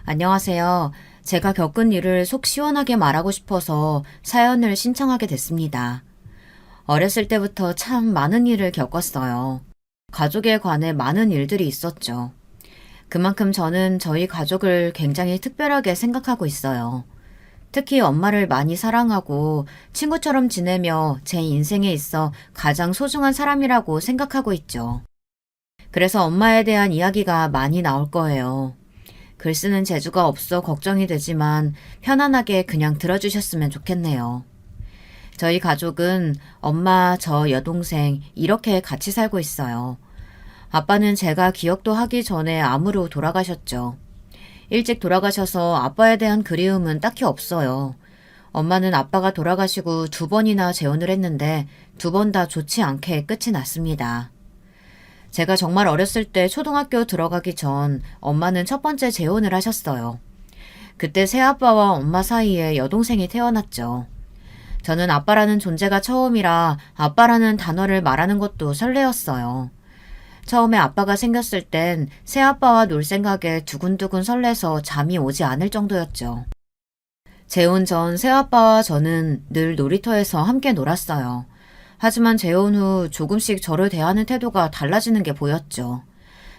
안녕하세요. 제가 겪은 일을 속 시원하게 말하고 싶어서 사연을 신청하게 됐습니다. 어렸을 때부터 참 많은 일을 겪었어요. 가족에 관해 많은 일들이 있었죠. 그만큼 저는 저희 가족을 굉장히 특별하게 생각하고 있어요. 특히 엄마를 많이 사랑하고 친구처럼 지내며 제 인생에 있어 가장 소중한 사람이라고 생각하고 있죠. 그래서 엄마에 대한 이야기가 많이 나올 거예요. 글 쓰는 재주가 없어 걱정이 되지만 편안하게 그냥 들어주셨으면 좋겠네요. 저희 가족은 엄마, 저 여동생 이렇게 같이 살고 있어요. 아빠는 제가 기억도 하기 전에 암으로 돌아가셨죠. 일찍 돌아가셔서 아빠에 대한 그리움은 딱히 없어요. 엄마는 아빠가 돌아가시고 2번이나 재혼을 했는데 2번 다 좋지 않게 끝이 났습니다. 제가 정말 어렸을 때 초등학교 들어가기 전 엄마는 첫 번째 재혼을 하셨어요. 그때 새아빠와 엄마 사이에 여동생이 태어났죠. 저는 아빠라는 존재가 처음이라 아빠라는 단어를 말하는 것도 설레었어요. 처음에 아빠가 생겼을 땐 새아빠와 놀 생각에 두근두근 설레서 잠이 오지 않을 정도였죠. 재혼 전 새아빠와 저는 늘 놀이터에서 함께 놀았어요. 하지만 재혼 후 조금씩 저를 대하는 태도가 달라지는 게 보였죠.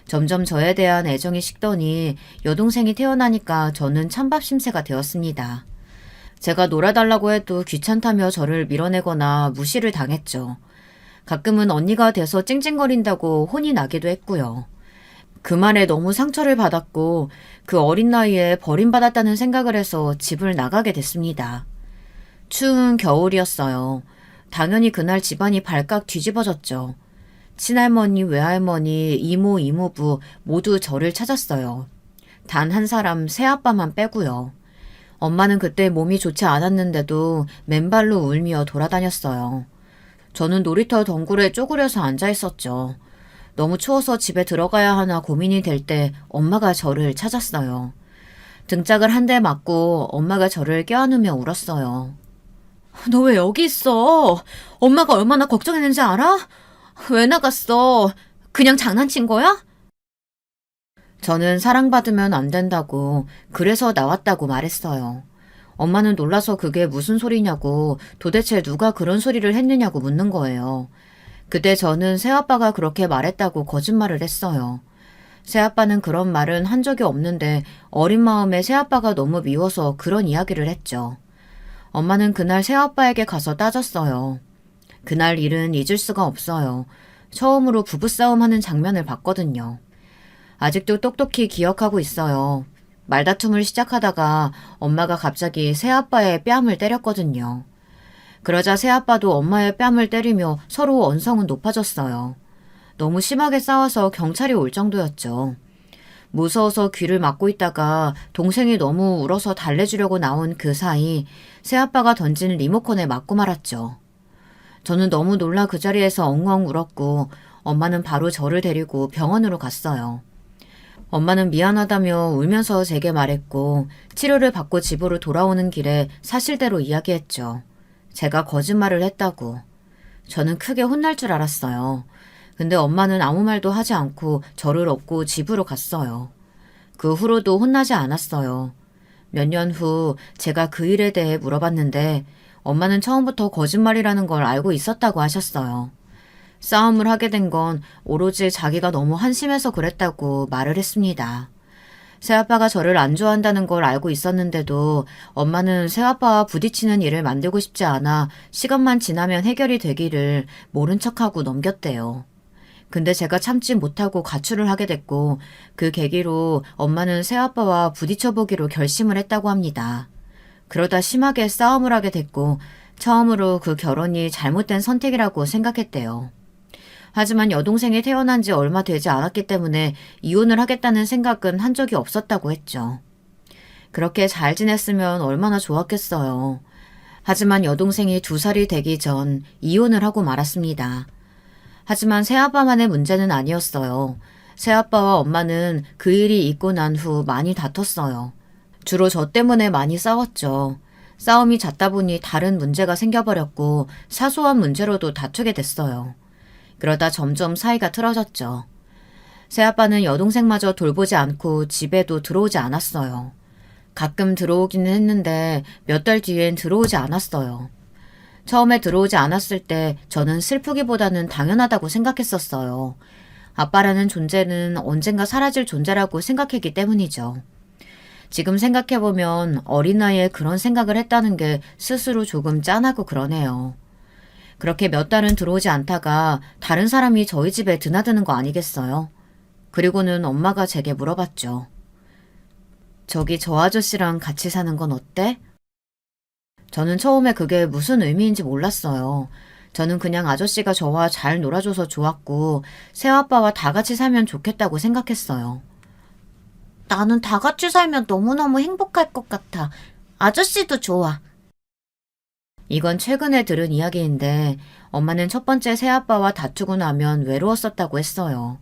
점점 저에 대한 애정이 식더니 여동생이 태어나니까 저는 찬밥 심세가 되었습니다. 제가 놀아달라고 해도 귀찮다며 저를 밀어내거나 무시를 당했죠. 가끔은 언니가 돼서 찡찡거린다고 혼이 나기도 했고요. 그 말에 너무 상처를 받았고 그 어린 나이에 버림받았다는 생각을 해서 집을 나가게 됐습니다. 추운 겨울이었어요. 당연히 그날 집안이 발칵 뒤집어졌죠. 친할머니, 외할머니, 이모, 이모부 모두 저를 찾았어요. 단 한 사람 새아빠만 빼고요. 엄마는 그때 몸이 좋지 않았는데도 맨발로 울며 돌아다녔어요. 저는 놀이터 덩굴에 쪼그려서 앉아 있었죠. 너무 추워서 집에 들어가야 하나 고민이 될 때 엄마가 저를 찾았어요. 등짝을 한 대 맞고 엄마가 저를 껴안으며 울었어요. 너 왜 여기 있어? 엄마가 얼마나 걱정했는지 알아? 왜 나갔어? 그냥 장난친 거야? 저는 사랑받으면 안 된다고, 그래서 나왔다고 말했어요. 엄마는 놀라서 그게 무슨 소리냐고, 도대체 누가 그런 소리를 했느냐고 묻는 거예요. 그때 저는 새아빠가 그렇게 말했다고 거짓말을 했어요. 새아빠는 그런 말은 한 적이 없는데 어린 마음에 새아빠가 너무 미워서 그런 이야기를 했죠. 엄마는 그날 새아빠에게 가서 따졌어요. 그날 일은 잊을 수가 없어요. 처음으로 부부싸움 하는 장면을 봤거든요. 아직도 똑똑히 기억하고 있어요. 말다툼을 시작하다가 엄마가 갑자기 새아빠의 뺨을 때렸거든요. 그러자 새아빠도 엄마의 뺨을 때리며 서로 언성은 높아졌어요. 너무 심하게 싸워서 경찰이 올 정도였죠. 무서워서 귀를 막고 있다가 동생이 너무 울어서 달래주려고 나온 그 사이 새아빠가 던진 리모컨에 맞고 말았죠. 저는 너무 놀라 그 자리에서 엉엉 울었고 엄마는 바로 저를 데리고 병원으로 갔어요. 엄마는 미안하다며 울면서 제게 말했고 치료를 받고 집으로 돌아오는 길에 사실대로 이야기했죠. 제가 거짓말을 했다고. 저는 크게 혼날 줄 알았어요. 근데 엄마는 아무 말도 하지 않고 저를 업고 집으로 갔어요. 그 후로도 혼나지 않았어요. 몇 년 후 제가 그 일에 대해 물어봤는데 엄마는 처음부터 거짓말이라는 걸 알고 있었다고 하셨어요. 싸움을 하게 된 건 오로지 자기가 너무 한심해서 그랬다고 말을 했습니다. 새아빠가 저를 안 좋아한다는 걸 알고 있었는데도 엄마는 새아빠와 부딪히는 일을 만들고 싶지 않아 시간만 지나면 해결이 되기를 모른 척하고 넘겼대요. 근데 제가 참지 못하고 가출을 하게 됐고 그 계기로 엄마는 새아빠와 부딪혀보기로 결심을 했다고 합니다. 그러다 심하게 싸움을 하게 됐고 처음으로 그 결혼이 잘못된 선택이라고 생각했대요. 하지만 여동생이 태어난 지 얼마 되지 않았기 때문에 이혼을 하겠다는 생각은 한 적이 없었다고 했죠. 그렇게 잘 지냈으면 얼마나 좋았겠어요. 하지만 여동생이 2살이 되기 전 이혼을 하고 말았습니다. 하지만 새아빠만의 문제는 아니었어요. 새아빠와 엄마는 그 일이 있고 난 후 많이 다퉜어요. 주로 저 때문에 많이 싸웠죠. 싸움이 잦다 보니 다른 문제가 생겨버렸고 사소한 문제로도 다투게 됐어요. 그러다 점점 사이가 틀어졌죠. 새아빠는 여동생마저 돌보지 않고 집에도 들어오지 않았어요. 가끔 들어오기는 했는데 몇 달 뒤엔 들어오지 않았어요. 처음에 들어오지 않았을 때 저는 슬프기보다는 당연하다고 생각했었어요. 아빠라는 존재는 언젠가 사라질 존재라고 생각했기 때문이죠. 지금 생각해보면 어린 나이에 그런 생각을 했다는 게 스스로 조금 짠하고 그러네요. 그렇게 몇 달은 들어오지 않다가 다른 사람이 저희 집에 드나드는 거 아니겠어요? 그리고는 엄마가 제게 물어봤죠. 저기 저 아저씨랑 같이 사는 건 어때? 저는 처음에 그게 무슨 의미인지 몰랐어요. 저는 그냥 아저씨가 저와 잘 놀아줘서 좋았고 새아빠와 다 같이 살면 좋겠다고 생각했어요. 나는 다 같이 살면 너무너무 행복할 것 같아. 아저씨도 좋아. 이건 최근에 들은 이야기인데 엄마는 첫 번째 새아빠와 다투고 나면 외로웠었다고 했어요.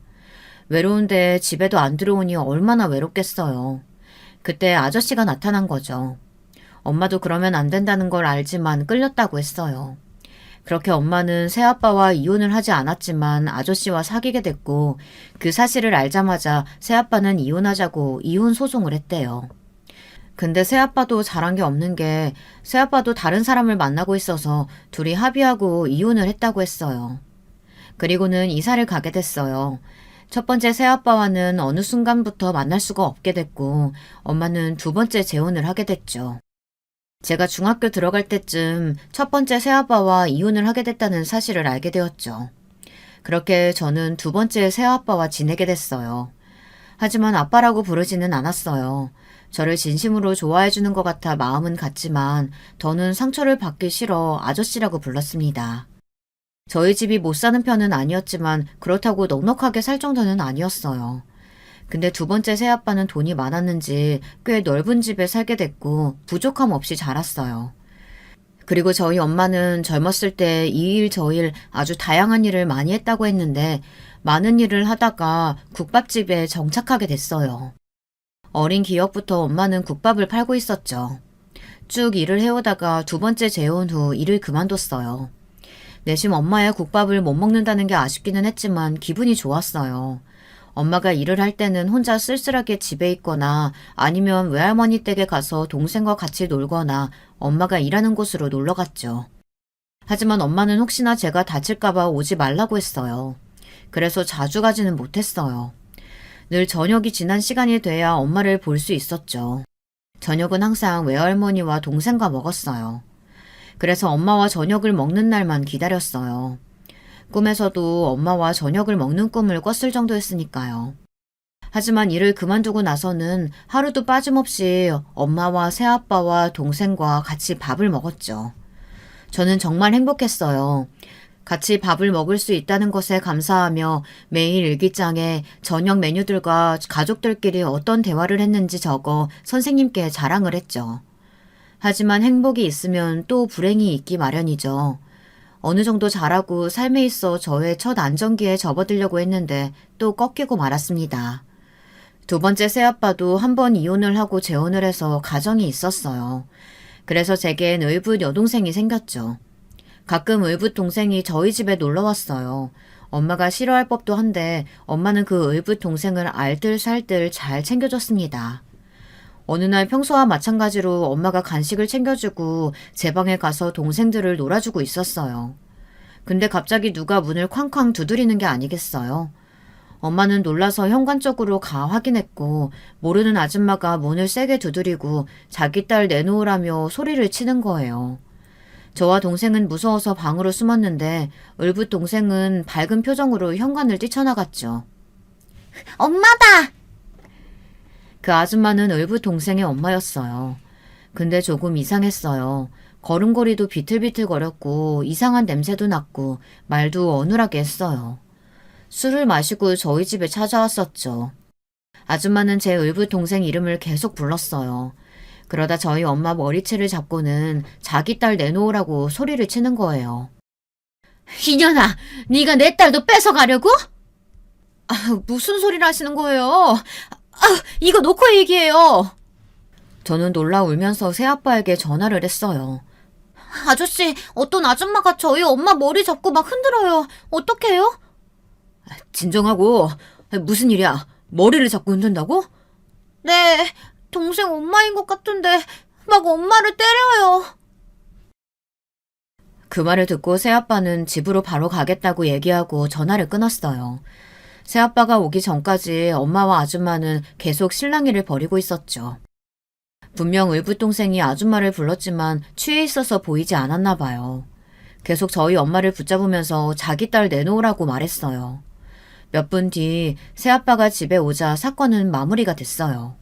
외로운데 집에도 안 들어오니 얼마나 외롭겠어요. 그때 아저씨가 나타난 거죠. 엄마도 그러면 안 된다는 걸 알지만 끌렸다고 했어요. 그렇게 엄마는 새아빠와 이혼을 하지 않았지만 아저씨와 사귀게 됐고 그 사실을 알자마자 새아빠는 이혼하자고 이혼 소송을 했대요. 근데 새아빠도 잘한 게 없는 게 새아빠도 다른 사람을 만나고 있어서 둘이 합의하고 이혼을 했다고 했어요. 그리고는 이사를 가게 됐어요. 첫 번째 새아빠와는 어느 순간부터 만날 수가 없게 됐고 엄마는 두 번째 재혼을 하게 됐죠. 제가 중학교 들어갈 때쯤 첫 번째 새아빠와 이혼을 하게 됐다는 사실을 알게 되었죠. 그렇게 저는 두 번째 새아빠와 지내게 됐어요. 하지만 아빠라고 부르지는 않았어요. 저를 진심으로 좋아해주는 것 같아 마음은 같지만 더는 상처를 받기 싫어 아저씨라고 불렀습니다. 저희 집이 못 사는 편은 아니었지만 그렇다고 넉넉하게 살 정도는 아니었어요. 근데 두 번째 새아빠는 돈이 많았는지 꽤 넓은 집에 살게 됐고 부족함 없이 자랐어요. 그리고 저희 엄마는 젊었을 때 이 일 저 일 아주 다양한 일을 많이 했다고 했는데 많은 일을 하다가 국밥집에 정착하게 됐어요. 어린 기억부터 엄마는 국밥을 팔고 있었죠. 쭉 일을 해오다가 두 번째 재혼 후 일을 그만뒀어요. 내심 엄마의 국밥을 못 먹는다는 게 아쉽기는 했지만 기분이 좋았어요. 엄마가 일을 할 때는 혼자 쓸쓸하게 집에 있거나 아니면 외할머니 댁에 가서 동생과 같이 놀거나 엄마가 일하는 곳으로 놀러 갔죠. 하지만 엄마는 혹시나 제가 다칠까봐 오지 말라고 했어요. 그래서 자주 가지는 못했어요. 늘 저녁이 지난 시간이 돼야 엄마를 볼 수 있었죠. 저녁은 항상 외할머니와 동생과 먹었어요. 그래서 엄마와 저녁을 먹는 날만 기다렸어요. 꿈에서도 엄마와 저녁을 먹는 꿈을 꿨을 정도였으니까요. 하지만 일을 그만두고 나서는 하루도 빠짐없이 엄마와 새아빠와 동생과 같이 밥을 먹었죠. 저는 정말 행복했어요. 같이 밥을 먹을 수 있다는 것에 감사하며 매일 일기장에 저녁 메뉴들과 가족들끼리 어떤 대화를 했는지 적어 선생님께 자랑을 했죠. 하지만 행복이 있으면 또 불행이 있기 마련이죠. 어느 정도 잘하고 삶에 있어 저의 첫 안정기에 접어들려고 했는데 또 꺾이고 말았습니다. 두 번째 새아빠도 한 번 이혼을 하고 재혼을 해서 가정이 있었어요. 그래서 제겐 의붓 여동생이 생겼죠. 가끔 의붓 동생이 저희 집에 놀러 왔어요. 엄마가 싫어할 법도 한데 엄마는 그 의붓 동생을 알뜰살뜰 잘 챙겨줬습니다. 어느 날 평소와 마찬가지로 엄마가 간식을 챙겨주고 제 방에 가서 동생들을 놀아주고 있었어요. 근데 갑자기 누가 문을 쾅쾅 두드리는 게 아니겠어요? 엄마는 놀라서 현관 쪽으로 가 확인했고 모르는 아줌마가 문을 세게 두드리고 자기 딸 내놓으라며 소리를 치는 거예요. 저와 동생은 무서워서 방으로 숨었는데 을붓 동생은 밝은 표정으로 현관을 뛰쳐나갔죠. 엄마다! 그 아줌마는 을붓 동생의 엄마였어요. 근데 조금 이상했어요. 걸음걸이도 비틀비틀거렸고 이상한 냄새도 났고 말도 어눌하게 했어요. 술을 마시고 저희 집에 찾아왔었죠. 아줌마는 제 을붓 동생 이름을 계속 불렀어요. 그러다 저희 엄마 머리채를 잡고는 자기 딸 내놓으라고 소리를 치는 거예요. 이년아, 네가 내 딸도 뺏어가려고? 무슨 소리를 하시는 거예요? 이거 놓고 얘기해요. 저는 놀라 울면서 새아빠에게 전화를 했어요. 아저씨, 어떤 아줌마가 저희 엄마 머리 잡고 막 흔들어요. 어떡해요? 진정하고 무슨 일이야? 머리를 잡고 흔든다고? 네, 동생 엄마인 것 같은데 막 엄마를 때려요. 그 말을 듣고 새아빠는 집으로 바로 가겠다고 얘기하고 전화를 끊었어요. 새아빠가 오기 전까지 엄마와 아줌마는 계속 실랑이를 벌이고 있었죠. 분명 을붓동생이 아줌마를 불렀지만 취해 있어서 보이지 않았나 봐요. 계속 저희 엄마를 붙잡으면서 자기 딸 내놓으라고 말했어요. 몇 분 뒤 새아빠가 집에 오자 사건은 마무리가 됐어요.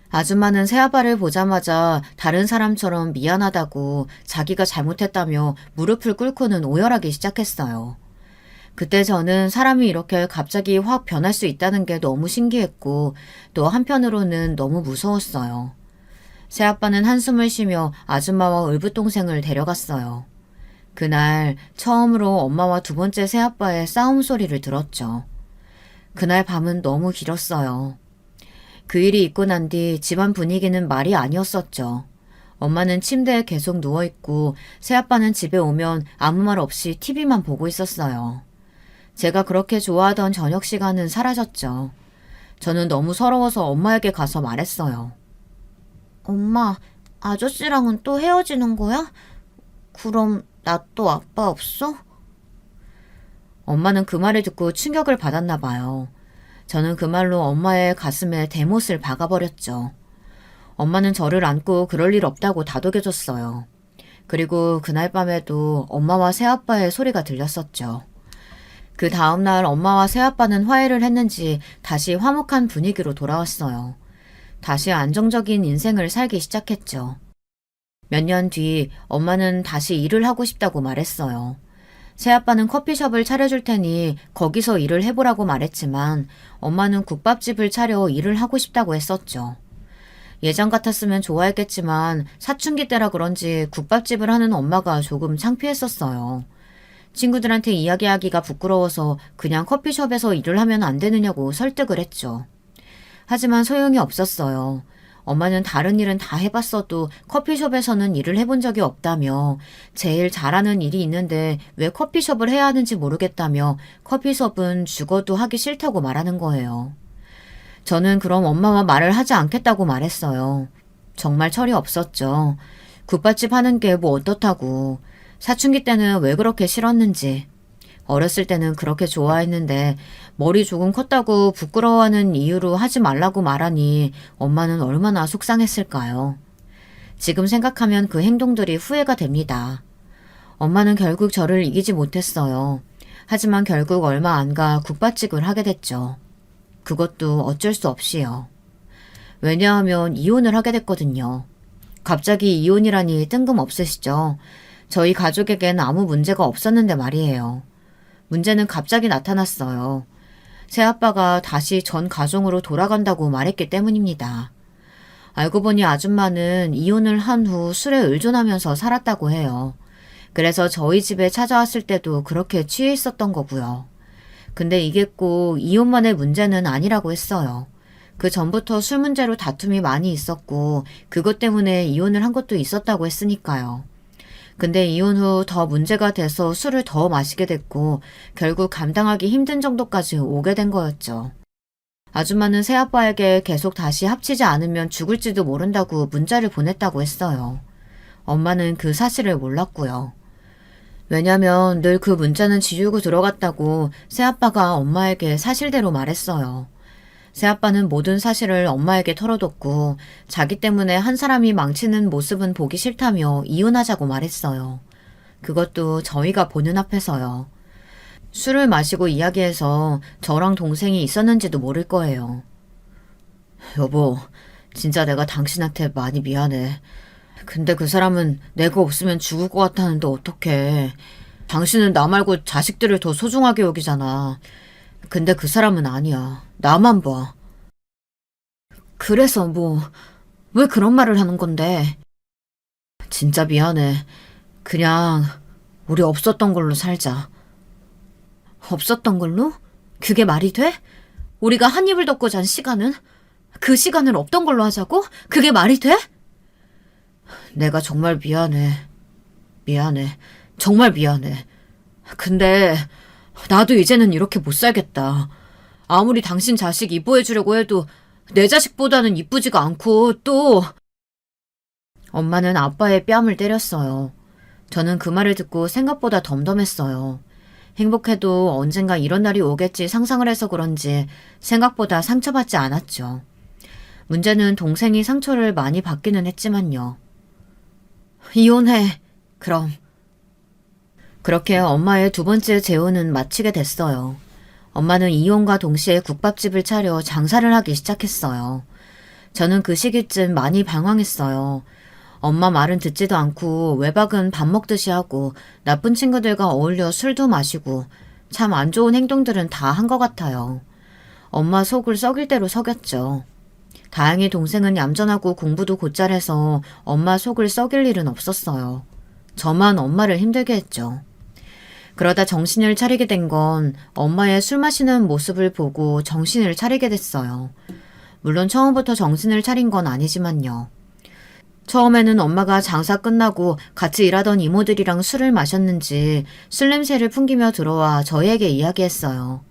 아줌마는 새아빠를 보자마자 다른 사람처럼 미안하다고 자기가 잘못했다며 무릎을 꿇고는 오열하기 시작했어요. 그때 저는 사람이 이렇게 갑자기 확 변할 수 있다는 게 너무 신기했고 또 한편으로는 너무 무서웠어요. 새아빠는 한숨을 쉬며 아줌마와 을붓동생을 데려갔어요. 그날 처음으로 엄마와 두 번째 새아빠의 싸움 소리를 들었죠. 그날 밤은 너무 길었어요. 그 일이 있고 난 뒤 집안 분위기는 말이 아니었었죠. 엄마는 침대에 계속 누워있고 새아빠는 집에 오면 아무 말 없이 TV만 보고 있었어요. 제가 그렇게 좋아하던 저녁 시간은 사라졌죠. 저는 너무 서러워서 엄마에게 가서 말했어요. 엄마, 아저씨랑은 또 헤어지는 거야? 그럼 나 또 아빠 없어? 엄마는 그 말을 듣고 충격을 받았나 봐요. 저는 그 말로 엄마의 가슴에 대못을 박아버렸죠. 엄마는 저를 안고 그럴 일 없다고 다독여줬어요. 그리고 그날 밤에도 엄마와 새아빠의 소리가 들렸었죠. 그 다음날 엄마와 새아빠는 화해를 했는지 다시 화목한 분위기로 돌아왔어요. 다시 안정적인 인생을 살기 시작했죠. 몇 년 뒤 엄마는 다시 일을 하고 싶다고 말했어요. 새아빠는 커피숍을 차려줄 테니 거기서 일을 해보라고 말했지만 엄마는 국밥집을 차려 일을 하고 싶다고 했었죠. 예전 같았으면 좋아했겠지만 사춘기 때라 그런지 국밥집을 하는 엄마가 조금 창피했었어요. 친구들한테 이야기하기가 부끄러워서 그냥 커피숍에서 일을 하면 안 되느냐고 설득을 했죠. 하지만 소용이 없었어요. 엄마는 다른 일은 다 해봤어도 커피숍에서는 일을 해본 적이 없다며 제일 잘하는 일이 있는데 왜 커피숍을 해야 하는지 모르겠다며 커피숍은 죽어도 하기 싫다고 말하는 거예요. 저는 그럼 엄마와 말을 하지 않겠다고 말했어요. 정말 철이 없었죠. 국밥집 하는 게 뭐 어떻다고. 사춘기 때는 왜 그렇게 싫었는지. 어렸을 때는 그렇게 좋아했는데 머리 조금 컸다고 부끄러워하는 이유로 하지 말라고 말하니 엄마는 얼마나 속상했을까요? 지금 생각하면 그 행동들이 후회가 됩니다. 엄마는 결국 저를 이기지 못했어요. 하지만 결국 얼마 안 가 국밥집을 하게 됐죠. 그것도 어쩔 수 없이요. 왜냐하면 이혼을 하게 됐거든요. 갑자기 이혼이라니 뜬금없으시죠? 저희 가족에겐 아무 문제가 없었는데 말이에요. 문제는 갑자기 나타났어요. 새아빠가 다시 전 가정으로 돌아간다고 말했기 때문입니다. 알고 보니 아줌마는 이혼을 한 후 술에 의존하면서 살았다고 해요. 그래서 저희 집에 찾아왔을 때도 그렇게 취해 있었던 거고요. 근데 이게 꼭 이혼만의 문제는 아니라고 했어요. 그 전부터 술 문제로 다툼이 많이 있었고 그것 때문에 이혼을 한 것도 있었다고 했으니까요. 근데 이혼 후 더 문제가 돼서 술을 더 마시게 됐고 결국 감당하기 힘든 정도까지 오게 된 거였죠. 아줌마는 새아빠에게 계속 다시 합치지 않으면 죽을지도 모른다고 문자를 보냈다고 했어요. 엄마는 그 사실을 몰랐고요. 왜냐면 늘 그 문자는 지우고 들어갔다고 새아빠가 엄마에게 사실대로 말했어요. 새아빠는 모든 사실을 엄마에게 털어뒀고 자기 때문에 한 사람이 망치는 모습은 보기 싫다며 이혼하자고 말했어요. 그것도 저희가 보는 앞에서요. 술을 마시고 이야기해서 저랑 동생이 있었는지도 모를 거예요. 여보, 진짜 내가 당신한테 많이 미안해. 근데 그 사람은 내가 없으면 죽을 것 같다는데 어떡해. 당신은 나 말고 자식들을 더 소중하게 여기잖아. 근데 그 사람은 아니야. 나만 봐. 그래서 왜 그런 말을 하는 건데? 진짜 미안해. 그냥 우리 없었던 걸로 살자. 없었던 걸로? 그게 말이 돼? 우리가 한 입을 덮고 잔 시간은? 그 시간을 없던 걸로 하자고? 그게 말이 돼? 내가 정말 미안해. 미안해. 정말 미안해. 근데 나도 이제는 이렇게 못 살겠다. 아무리 당신 자식 이뻐해주려고 해도 내 자식보다는 이쁘지가 않고 또 엄마는 아빠의 뺨을 때렸어요. 저는 그 말을 듣고 생각보다 덤덤했어요. 행복해도 언젠가 이런 날이 오겠지 상상을 해서 그런지 생각보다 상처받지 않았죠. 문제는 동생이 상처를 많이 받기는 했지만요. 이혼해. 그럼. 그렇게 엄마의 두 번째 재혼은 마치게 됐어요. 엄마는 이혼과 동시에 국밥집을 차려 장사를 하기 시작했어요. 저는 그 시기쯤 많이 방황했어요. 엄마 말은 듣지도 않고 외박은 밥 먹듯이 하고 나쁜 친구들과 어울려 술도 마시고 참 안 좋은 행동들은 다 한 것 같아요. 엄마 속을 썩일 대로 속였죠. 다행히 동생은 얌전하고 공부도 곧잘해서 엄마 속을 썩일 일은 없었어요. 저만 엄마를 힘들게 했죠. 그러다 정신을 차리게 된 건 엄마의 술 마시는 모습을 보고 정신을 차리게 됐어요. 물론 처음부터 정신을 차린 건 아니지만요. 처음에는 엄마가 장사 끝나고 같이 일하던 이모들이랑 술을 마셨는지 술 냄새를 풍기며 들어와 저희에게 이야기했어요.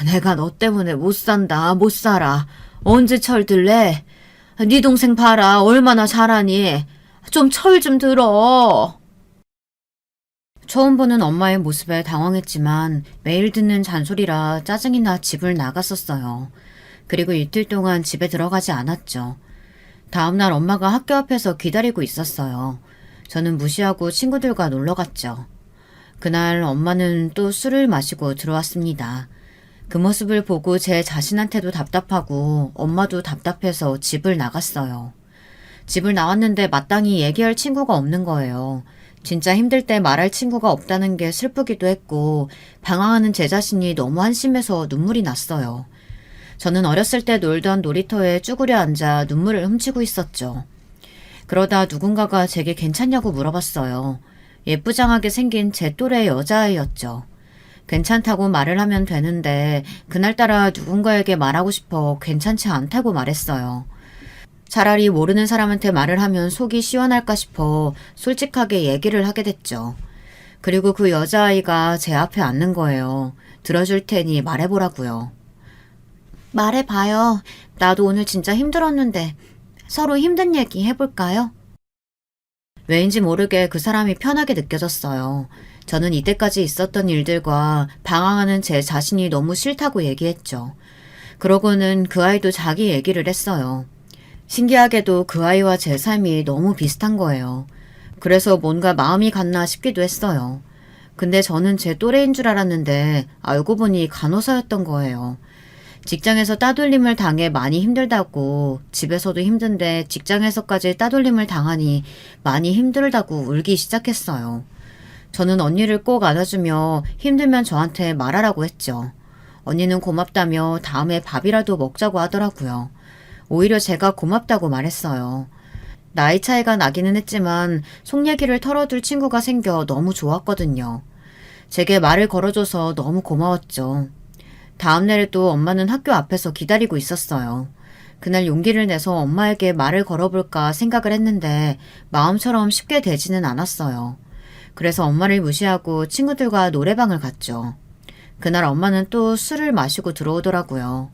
내가 너 때문에 못 산다, 못 살아. 언제 철들래? 네 동생 봐라, 얼마나 잘하니? 좀 철 좀 들어. 처음 보는 엄마의 모습에 당황했지만 매일 듣는 잔소리라 짜증이 나 집을 나갔었어요. 그리고 이틀 동안 집에 들어가지 않았죠. 다음날 엄마가 학교 앞에서 기다리고 있었어요. 저는 무시하고 친구들과 놀러 갔죠. 그날 엄마는 또 술을 마시고 들어왔습니다. 그 모습을 보고 제 자신한테도 답답하고 엄마도 답답해서 집을 나갔어요. 집을 나왔는데 마땅히 얘기할 친구가 없는 거예요. 진짜 힘들 때 말할 친구가 없다는 게 슬프기도 했고 방황하는 제 자신이 너무 한심해서 눈물이 났어요. 저는 어렸을 때 놀던 놀이터에 쭈그려 앉아 눈물을 훔치고 있었죠. 그러다 누군가가 제게 괜찮냐고 물어봤어요. 예쁘장하게 생긴 제 또래 여자아이였죠. 괜찮다고 말을 하면 되는데 그날따라 누군가에게 말하고 싶어 괜찮지 않다고 말했어요. 차라리 모르는 사람한테 말을 하면 속이 시원할까 싶어 솔직하게 얘기를 하게 됐죠. 그리고 그 여자아이가 제 앞에 앉는 거예요. 들어줄 테니 말해보라고요. 말해봐요. 나도 오늘 진짜 힘들었는데 서로 힘든 얘기 해볼까요? 왜인지 모르게 그 사람이 편하게 느껴졌어요. 저는 이때까지 있었던 일들과 방황하는 제 자신이 너무 싫다고 얘기했죠. 그러고는 그 아이도 자기 얘기를 했어요. 신기하게도 그 아이와 제 삶이 너무 비슷한 거예요. 그래서 뭔가 마음이 갔나 싶기도 했어요. 근데 저는 제 또래인 줄 알았는데 알고 보니 간호사였던 거예요. 직장에서 따돌림을 당해 많이 힘들다고, 집에서도 힘든데 직장에서까지 따돌림을 당하니 많이 힘들다고 울기 시작했어요. 저는 언니를 꼭 안아주며 힘들면 저한테 말하라고 했죠. 언니는 고맙다며 다음에 밥이라도 먹자고 하더라고요. 오히려 제가 고맙다고 말했어요. 나이 차이가 나기는 했지만 속 얘기를 털어둘 친구가 생겨 너무 좋았거든요. 제게 말을 걸어줘서 너무 고마웠죠. 다음날에도 엄마는 학교 앞에서 기다리고 있었어요. 그날 용기를 내서 엄마에게 말을 걸어볼까 생각을 했는데 마음처럼 쉽게 되지는 않았어요. 그래서 엄마를 무시하고 친구들과 노래방을 갔죠. 그날 엄마는 또 술을 마시고 들어오더라고요.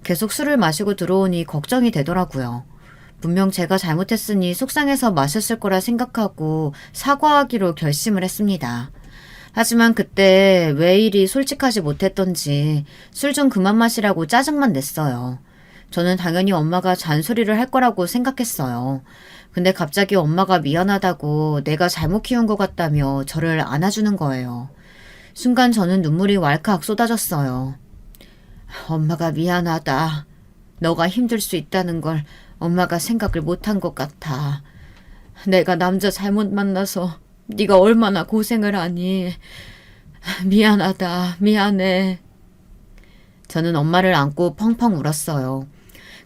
계속 술을 마시고 들어오니 걱정이 되더라고요. 분명 제가 잘못했으니 속상해서 마셨을 거라 생각하고 사과하기로 결심을 했습니다. 하지만 그때 왜 이리 솔직하지 못했던지 술 좀 그만 마시라고 짜증만 냈어요. 저는 당연히 엄마가 잔소리를 할 거라고 생각했어요. 근데 갑자기 엄마가 미안하다고 내가 잘못 키운 것 같다며 저를 안아주는 거예요. 순간 저는 눈물이 왈칵 쏟아졌어요. 엄마가 미안하다. 너가 힘들 수 있다는 걸 엄마가 생각을 못한 것 같아. 내가 남자 잘못 만나서 네가 얼마나 고생을 하니. 미안하다. 미안해. 저는 엄마를 안고 펑펑 울었어요.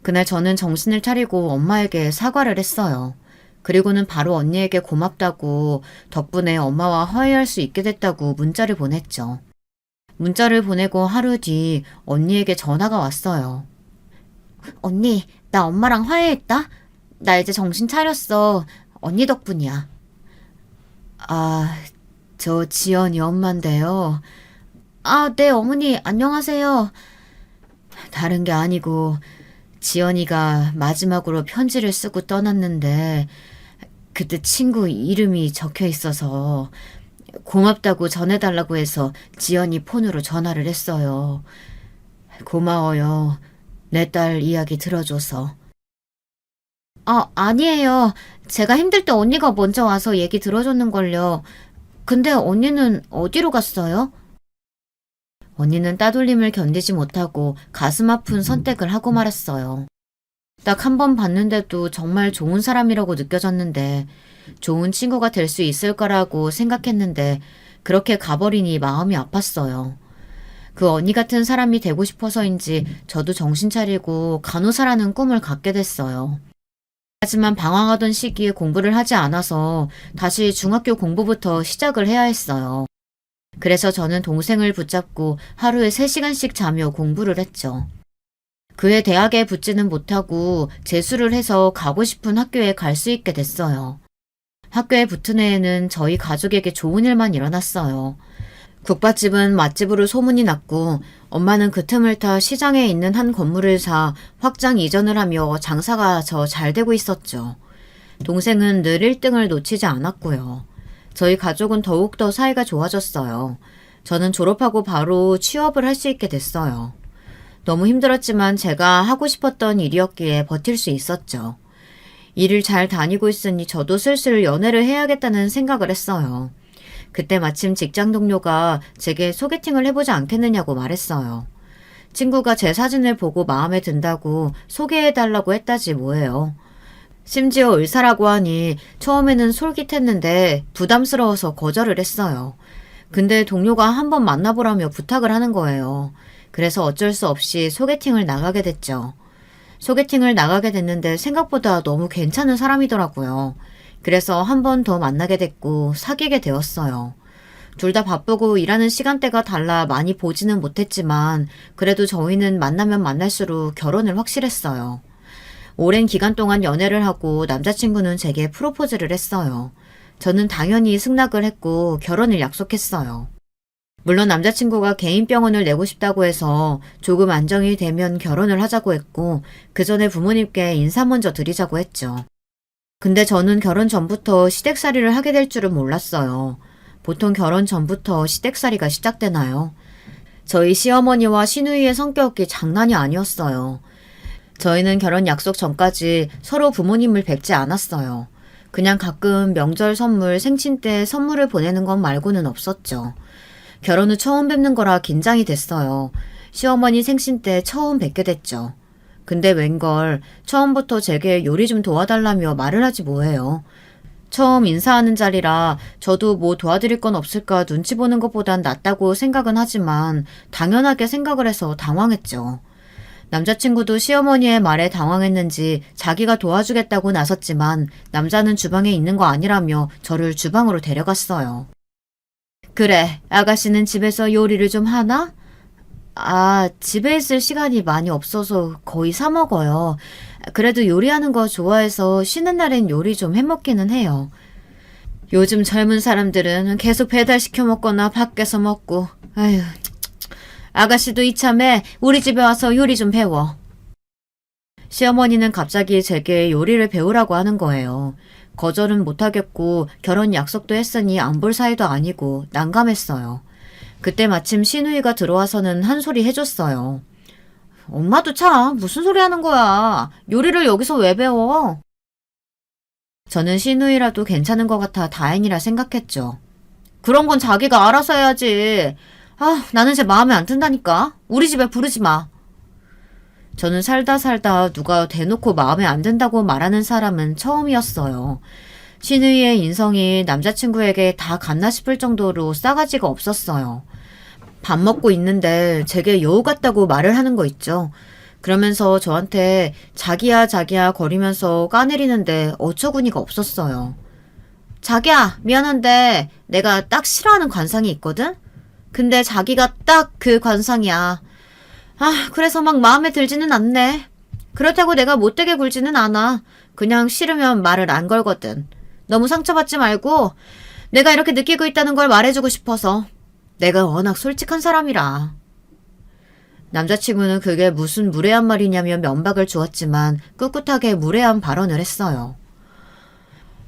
그날 저는 정신을 차리고 엄마에게 사과를 했어요. 그리고는 바로 언니에게 고맙다고 덕분에 엄마와 화해할 수 있게 됐다고 문자를 보냈죠. 문자를 보내고 하루 뒤 언니에게 전화가 왔어요. 언니, 나 엄마랑 화해했다? 나 이제 정신 차렸어. 언니 덕분이야. 아, 저 지연이 엄마인데요. 아, 네, 어머니, 안녕하세요. 다른 게 아니고 지연이가 마지막으로 편지를 쓰고 떠났는데 그때 친구 이름이 적혀 있어서 고맙다고 전해달라고 해서 지연이 폰으로 전화를 했어요. 고마워요. 내 딸 이야기 들어줘서. 아니에요. 제가 힘들 때 언니가 먼저 와서 얘기 들어줬는걸요. 근데 언니는 어디로 갔어요? 언니는 따돌림을 견디지 못하고 가슴 아픈 선택을 하고 말았어요. 딱 한 번 봤는데도 정말 좋은 사람이라고 느껴졌는데 좋은 친구가 될 수 있을 거라고 생각했는데 그렇게 가버리니 마음이 아팠어요. 그 언니 같은 사람이 되고 싶어서인지 저도 정신 차리고 간호사라는 꿈을 갖게 됐어요. 하지만 방황하던 시기에 공부를 하지 않아서 다시 중학교 공부부터 시작을 해야 했어요. 그래서 저는 동생을 붙잡고 하루에 3시간씩 자며 공부를 했죠. 그해 대학에 붙지는 못하고 재수를 해서 가고 싶은 학교에 갈 수 있게 됐어요. 학교에 붙은 해에는 저희 가족에게 좋은 일만 일어났어요. 국밥집은 맛집으로 소문이 났고 엄마는 그 틈을 타 시장에 있는 한 건물을 사 확장 이전을 하며 장사가 저 잘 되고 있었죠. 동생은 늘 1등을 놓치지 않았고요. 저희 가족은 더욱더 사이가 좋아졌어요. 저는 졸업하고 바로 취업을 할 수 있게 됐어요. 너무 힘들었지만 제가 하고 싶었던 일이었기에 버틸 수 있었죠. 일을 잘 다니고 있으니 저도 슬슬 연애를 해야겠다는 생각을 했어요. 그때 마침 직장 동료가 제게 소개팅을 해보지 않겠느냐고 말했어요. 친구가 제 사진을 보고 마음에 든다고 소개해달라고 했다지 뭐예요. 심지어 의사라고 하니 처음에는 솔깃했는데 부담스러워서 거절을 했어요. 근데 동료가 한번 만나보라며 부탁을 하는 거예요. 그래서 어쩔 수 없이 소개팅을 나가게 됐죠. 소개팅을 나가게 됐는데 생각보다 너무 괜찮은 사람이더라고요. 그래서 한 번 더 만나게 됐고 사귀게 되었어요. 둘 다 바쁘고 일하는 시간대가 달라 많이 보지는 못했지만 그래도 저희는 만나면 만날수록 결혼을 확실했어요. 오랜 기간 동안 연애를 하고 남자친구는 제게 프로포즈를 했어요. 저는 당연히 승낙을 했고 결혼을 약속했어요. 물론 남자친구가 개인 병원을 내고 싶다고 해서 조금 안정이 되면 결혼을 하자고 했고 그 전에 부모님께 인사 먼저 드리자고 했죠. 근데 저는 결혼 전부터 시댁살이를 하게 될 줄은 몰랐어요. 보통 결혼 전부터 시댁살이가 시작되나요? 저희 시어머니와 시누이의 성격이 장난이 아니었어요. 저희는 결혼 약속 전까지 서로 부모님을 뵙지 않았어요. 그냥 가끔 명절 선물, 생신 때 선물을 보내는 것 말고는 없었죠. 결혼 후 처음 뵙는 거라 긴장이 됐어요. 시어머니 생신 때 처음 뵙게 됐죠. 근데 웬걸 처음부터 제게 요리 좀 도와달라며 말을 하지 뭐해요. 처음 인사하는 자리라 저도 뭐 도와드릴 건 없을까 눈치 보는 것보단 낫다고 생각은 하지만 당연하게 생각을 해서 당황했죠. 남자친구도 시어머니의 말에 당황했는지 자기가 도와주겠다고 나섰지만 남자는 주방에 있는 거 아니라며 저를 주방으로 데려갔어요. 그래, 아가씨는 집에서 요리를 좀 하나? 집에 있을 시간이 많이 없어서 거의 사 먹어요. 그래도 요리하는 거 좋아해서 쉬는 날엔 요리 좀 해먹기는 해요. 요즘 젊은 사람들은 계속 배달시켜 먹거나 밖에서 먹고, 아휴, 아가씨도 이참에 우리 집에 와서 요리 좀 배워. 시어머니는 갑자기 제게 요리를 배우라고 하는 거예요. 거절은 못하겠고 결혼 약속도 했으니 안 볼 사이도 아니고 난감했어요. 그때 마침 시누이가 들어와서는 한 소리 해줬어요. 엄마도 참 무슨 소리 하는 거야. 요리를 여기서 왜 배워? 저는 시누이라도 괜찮은 것 같아 다행이라 생각했죠. 그런 건 자기가 알아서 해야지. 나는 제 마음에 안 든다니까. 우리 집에 부르지 마. 저는 살다 누가 대놓고 마음에 안 든다고 말하는 사람은 처음이었어요. 시누이의 인성이 남자친구에게 다 갔나 싶을 정도로 싸가지가 없었어요. 밥 먹고 있는데 제게 여우 같다고 말을 하는 거 있죠. 그러면서 저한테 자기야 거리면서 까내리는데 어처구니가 없었어요. 자기야, 미안한데 내가 딱 싫어하는 관상이 있거든? 근데 자기가 딱 그 관상이야. 그래서 막 마음에 들지는 않네. 그렇다고 내가 못되게 굴지는 않아. 그냥 싫으면 말을 안 걸거든. 너무 상처받지 말고 내가 이렇게 느끼고 있다는 걸 말해주고 싶어서. 내가 워낙 솔직한 사람이라. 남자친구는 그게 무슨 무례한 말이냐며 면박을 주었지만 꿋꿋하게 무례한 발언을 했어요.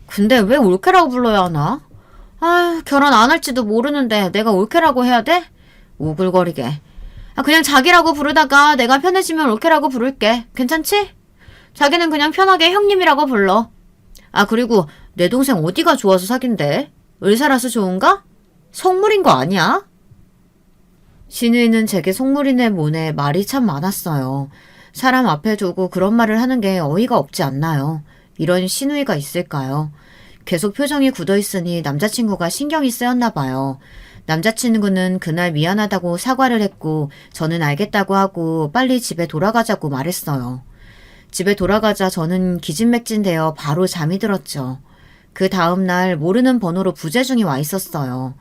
근데 왜 올케라고 불러야 하나? 아, 결혼 안 할지도 모르는데 내가 올케라고 해야 돼? 오글거리게. 그냥 자기라고 부르다가 내가 편해지면 올케라고 부를게. 괜찮지? 자기는 그냥 편하게 형님이라고 불러. 그리고 내 동생 어디가 좋아서 사귄대? 의사라서 좋은가? 속물인 거 아니야? 신우이는 제게 속물이네 뭐네 말이 참 많았어요. 사람 앞에 두고 그런 말을 하는 게 어이가 없지 않나요? 이런 신우이가 있을까요? 계속 표정이 굳어있으니 남자친구가 신경이 쓰였나 봐요. 남자친구는 그날 미안하다고 사과를 했고 저는 알겠다고 하고 빨리 집에 돌아가자고 말했어요. 집에 돌아가자 저는 기진맥진되어 바로 잠이 들었죠. 그 다음날 모르는 번호로 부재중이 와 있었어요.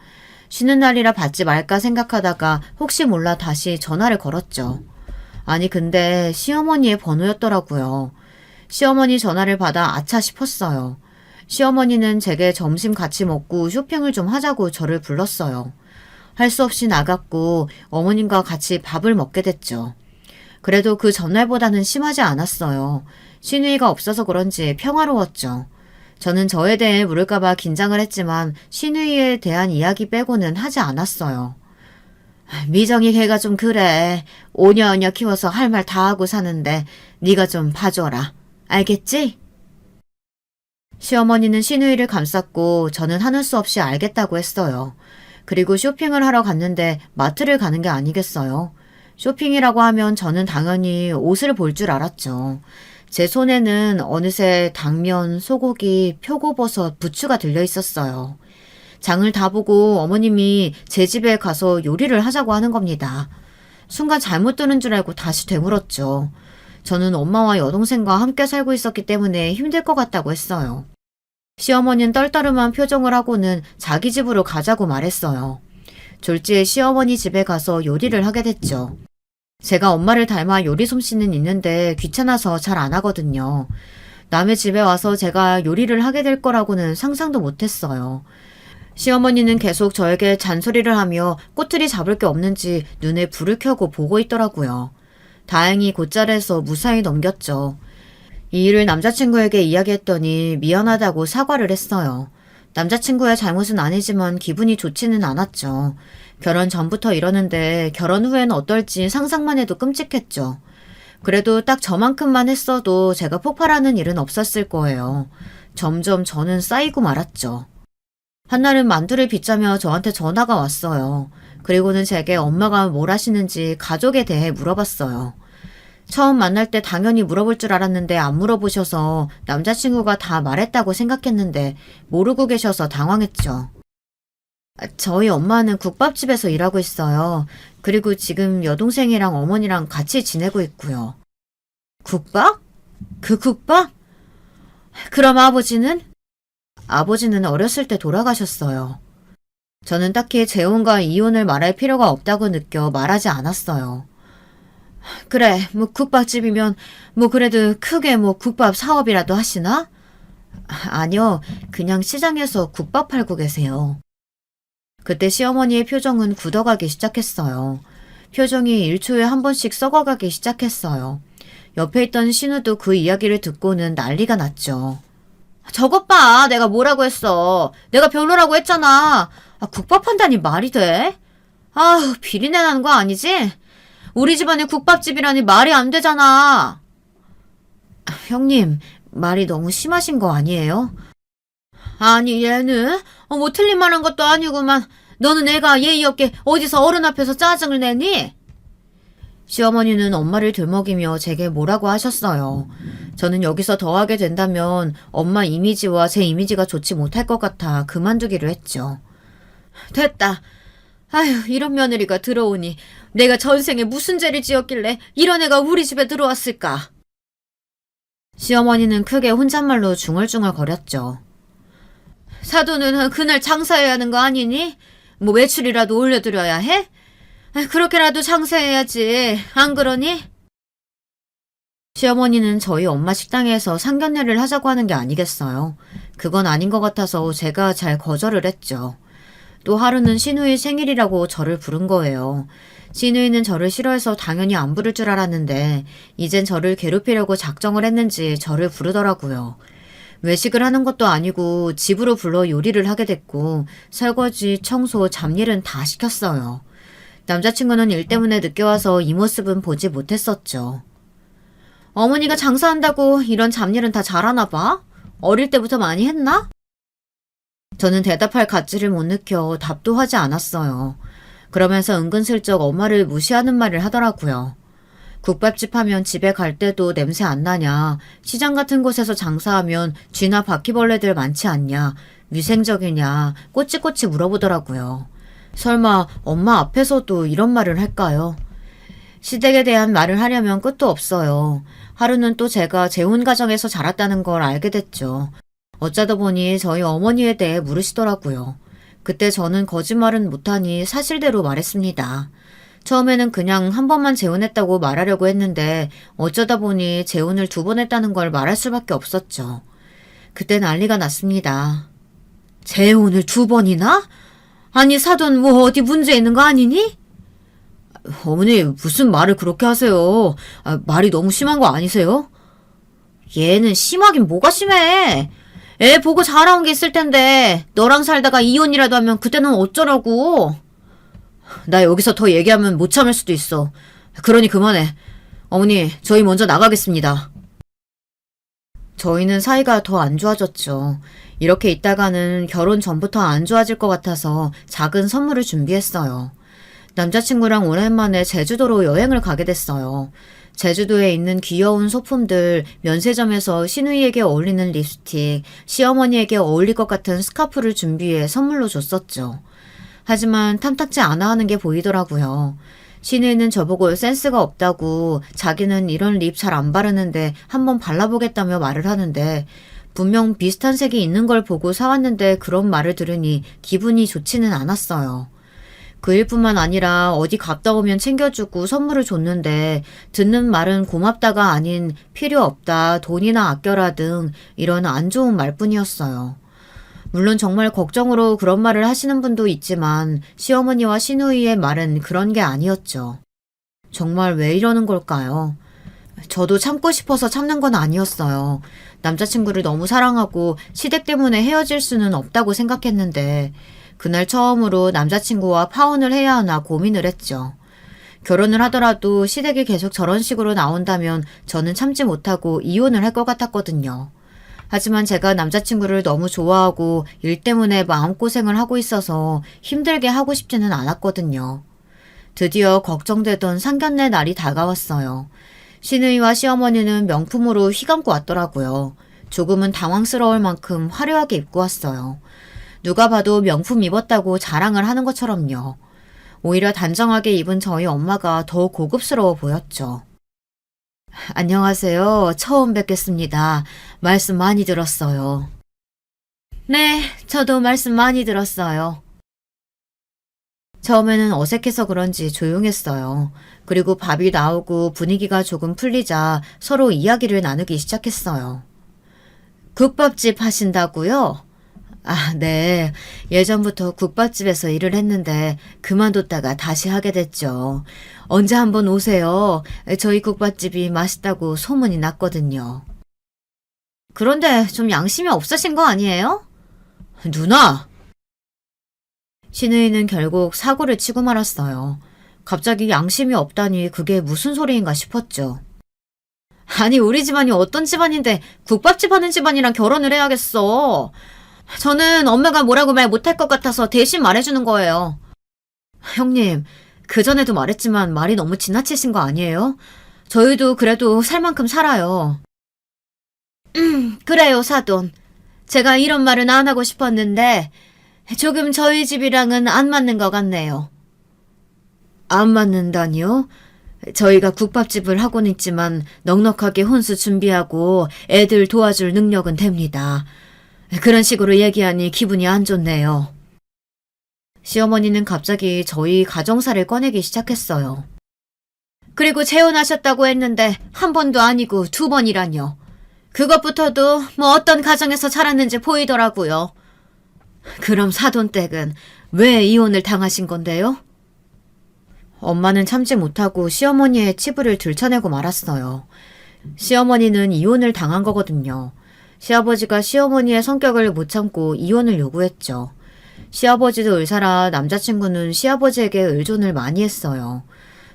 쉬는 날이라 받지 말까 생각하다가 혹시 몰라 다시 전화를 걸었죠. 아니 근데 시어머니의 번호였더라고요. 시어머니 전화를 받아 아차 싶었어요. 시어머니는 제게 점심 같이 먹고 쇼핑을 좀 하자고 저를 불렀어요. 할 수 없이 나갔고 어머님과 같이 밥을 먹게 됐죠. 그래도 그 전날보다는 심하지 않았어요. 신우이가 없어서 그런지 평화로웠죠. 저는 저에 대해 물을까봐 긴장을 했지만 신우이에 대한 이야기 빼고는 하지 않았어요. 미정이 걔가 좀 그래. 오냐오냐 키워서 할 말 다 하고 사는데 네가 좀 봐줘라. 알겠지? 시어머니는 신우이를 감쌌고 저는 하는 수 없이 알겠다고 했어요. 그리고 쇼핑을 하러 갔는데 마트를 가는 게 아니겠어요. 쇼핑이라고 하면 저는 당연히 옷을 볼 줄 알았죠. 제 손에는 어느새 당면, 소고기, 표고버섯, 부추가 들려 있었어요. 장을 다 보고 어머님이 제 집에 가서 요리를 하자고 하는 겁니다. 순간 잘못 들은 줄 알고 다시 되물었죠. 저는 엄마와 여동생과 함께 살고 있었기 때문에 힘들 것 같다고 했어요. 시어머니는 떨떠름한 표정을 하고는 자기 집으로 가자고 말했어요. 졸지에 시어머니 집에 가서 요리를 하게 됐죠. 제가 엄마를 닮아 요리 솜씨는 있는데 귀찮아서 잘 안 하거든요. 남의 집에 와서 제가 요리를 하게 될 거라고는 상상도 못했어요. 시어머니는 계속 저에게 잔소리를 하며 꼬투리 잡을 게 없는지 눈에 불을 켜고 보고 있더라고요. 다행히 곧잘해서 무사히 넘겼죠. 이 일을 남자친구에게 이야기했더니 미안하다고 사과를 했어요. 남자친구의 잘못은 아니지만 기분이 좋지는 않았죠. 결혼 전부터 이러는데 결혼 후에는 어떨지 상상만 해도 끔찍했죠. 그래도 딱 저만큼만 했어도 제가 폭발하는 일은 없었을 거예요. 점점 저는 쌓이고 말았죠. 한날은 만두를 빚자며 저한테 전화가 왔어요. 그리고는 제게 엄마가 뭘 하시는지 가족에 대해 물어봤어요. 처음 만날 때 당연히 물어볼 줄 알았는데 안 물어보셔서 남자친구가 다 말했다고 생각했는데 모르고 계셔서 당황했죠. 저희 엄마는 국밥집에서 일하고 있어요. 그리고 지금 여동생이랑 어머니랑 같이 지내고 있고요. 국밥? 그 국밥? 그럼 아버지는? 아버지는 어렸을 때 돌아가셨어요. 저는 딱히 재혼과 이혼을 말할 필요가 없다고 느껴 말하지 않았어요. 그래, 국밥집이면 그래도 크게 국밥 사업이라도 하시나? 아니요, 그냥 시장에서 국밥 팔고 계세요. 그때 시어머니의 표정은 굳어가기 시작했어요. 표정이 1초에 한 번씩 썩어가기 시작했어요. 옆에 있던 신우도 그 이야기를 듣고는 난리가 났죠. 저것 봐, 내가 뭐라고 했어. 내가 별로라고 했잖아. 국밥 한다니 말이 돼? 비린내 나는 거 아니지? 우리 집안에 국밥집이라니 말이 안 되잖아. 형님, 말이 너무 심하신 거 아니에요? 아니, 얘는 틀린 말 한 것도 아니구만. 너는 애가 예의 없게 어디서 어른 앞에서 짜증을 내니? 시어머니는 엄마를 들먹이며 제게 뭐라고 하셨어요. 저는 여기서 더 하게 된다면 엄마 이미지와 제 이미지가 좋지 못할 것 같아 그만두기로 했죠. 됐다. 아휴, 이런 며느리가 들어오니 내가 전생에 무슨 죄를 지었길래 이런 애가 우리 집에 들어왔을까? 시어머니는 크게 혼잣말로 중얼중얼 거렸죠. 사돈은 그날 장사해야 하는 거 아니니? 외출이라도 올려드려야 해? 그렇게라도 장사해야지. 안 그러니? 시어머니는 저희 엄마 식당에서 상견례를 하자고 하는 게 아니겠어요. 그건 아닌 것 같아서 제가 잘 거절을 했죠. 또 하루는 신우이 생일이라고 저를 부른 거예요. 신우이는 저를 싫어해서 당연히 안 부를 줄 알았는데 이젠 저를 괴롭히려고 작정을 했는지 저를 부르더라고요. 외식을 하는 것도 아니고 집으로 불러 요리를 하게 됐고 설거지, 청소, 잡일은 다 시켰어요. 남자친구는 일 때문에 늦게 와서 이 모습은 보지 못했었죠. 어머니가 장사한다고 이런 잡일은 다 잘하나 봐? 어릴 때부터 많이 했나? 저는 대답할 가치를 못 느껴 답도 하지 않았어요. 그러면서 은근슬쩍 엄마를 무시하는 말을 하더라고요. 국밥집 하면 집에 갈 때도 냄새 안 나냐, 시장 같은 곳에서 장사하면 쥐나 바퀴벌레들 많지 않냐, 위생적이냐, 꼬치꼬치 물어보더라고요. 설마 엄마 앞에서도 이런 말을 할까요? 시댁에 대한 말을 하려면 끝도 없어요. 하루는 또 제가 재혼 가정에서 자랐다는 걸 알게 됐죠. 어쩌다 보니 저희 어머니에 대해 물으시더라고요. 그때 저는 거짓말은 못하니 사실대로 말했습니다. 처음에는 그냥 한 번만 재혼했다고 말하려고 했는데 어쩌다 보니 재혼을 2번 했다는 걸 말할 수밖에 없었죠. 그때 난리가 났습니다. 재혼을 2번이나? 아니 사돈 뭐 어디 문제 있는 거 아니니? 어머니 무슨 말을 그렇게 하세요. 말이 너무 심한 거 아니세요? 얘는 심하긴 뭐가 심해. 애 보고 자라온 게 있을 텐데 너랑 살다가 이혼이라도 하면 그때는 어쩌라고. 나 여기서 더 얘기하면 못 참을 수도 있어. 그러니 그만해. 어머니 저희 먼저 나가겠습니다. 저희는 사이가 더 안 좋아졌죠. 이렇게 있다가는 결혼 전부터 안 좋아질 것 같아서 작은 선물을 준비했어요. 남자친구랑 오랜만에 제주도로 여행을 가게 됐어요. 제주도에 있는 귀여운 소품들, 면세점에서 신우이에게 어울리는 립스틱, 시어머니에게 어울릴 것 같은 스카프를 준비해 선물로 줬었죠. 하지만 탐탁지 않아 하는 게 보이더라고요. 신우이는 저보고 센스가 없다고 자기는 이런 립 잘 안 바르는데 한번 발라보겠다며 말을 하는데 분명 비슷한 색이 있는 걸 보고 사왔는데 그런 말을 들으니 기분이 좋지는 않았어요. 그 일뿐만 아니라 어디 갔다 오면 챙겨주고 선물을 줬는데 듣는 말은 고맙다가 아닌 필요 없다, 돈이나 아껴라 등 이런 안 좋은 말뿐이었어요. 물론 정말 걱정으로 그런 말을 하시는 분도 있지만 시어머니와 시누이의 말은 그런 게 아니었죠. 정말 왜 이러는 걸까요? 저도 참고 싶어서 참는 건 아니었어요. 남자친구를 너무 사랑하고 시댁 때문에 헤어질 수는 없다고 생각했는데 그날 처음으로 남자친구와 파혼을 해야 하나 고민을 했죠. 결혼을 하더라도 시댁이 계속 저런 식으로 나온다면 저는 참지 못하고 이혼을 할 것 같았거든요. 하지만 제가 남자친구를 너무 좋아하고 일 때문에 마음고생을 하고 있어서 힘들게 하고 싶지는 않았거든요. 드디어 걱정되던 상견례 날이 다가왔어요. 시누이와 시어머니는 명품으로 휘감고 왔더라고요. 조금은 당황스러울 만큼 화려하게 입고 왔어요. 누가 봐도 명품 입었다고 자랑을 하는 것처럼요. 오히려 단정하게 입은 저희 엄마가 더 고급스러워 보였죠. 안녕하세요. 처음 뵙겠습니다. 말씀 많이 들었어요. 네, 저도 말씀 많이 들었어요. 처음에는 어색해서 그런지 조용했어요. 그리고 밥이 나오고 분위기가 조금 풀리자 서로 이야기를 나누기 시작했어요. 국밥집 하신다고요? 아, 네. 예전부터 국밥집에서 일을 했는데 그만뒀다가 다시 하게 됐죠. 언제 한번 오세요. 저희 국밥집이 맛있다고 소문이 났거든요. 그런데 좀 양심이 없으신 거 아니에요? 누나! 신우이는 결국 사고를 치고 말았어요. 갑자기 양심이 없다니 그게 무슨 소리인가 싶었죠. 아니, 우리 집안이 어떤 집안인데 국밥집 하는 집안이랑 결혼을 해야겠어. 저는 엄마가 뭐라고 말 못할 것 같아서 대신 말해주는 거예요. 형님, 그전에도 말했지만 말이 너무 지나치신 거 아니에요? 저희도 그래도 살 만큼 살아요. 그래요, 사돈. 제가 이런 말은 안 하고 싶었는데 조금 저희 집이랑은 안 맞는 것 같네요. 안 맞는다니요? 저희가 국밥집을 하고는 있지만 넉넉하게 혼수 준비하고 애들 도와줄 능력은 됩니다. 그런 식으로 얘기하니 기분이 안 좋네요. 시어머니는 갑자기 저희 가정사를 꺼내기 시작했어요. 그리고 재혼하셨다고 했는데 한 번도 아니고 2번이라뇨. 그것부터도 뭐 어떤 가정에서 자랐는지 보이더라고요. 그럼 사돈댁은 왜 이혼을 당하신 건데요? 엄마는 참지 못하고 시어머니의 치부를 들춰내고 말았어요. 시어머니는 이혼을 당한 거거든요. 시아버지가 시어머니의 성격을 못 참고 이혼을 요구했죠. 시아버지도 의사라 남자친구는 시아버지에게 의존을 많이 했어요.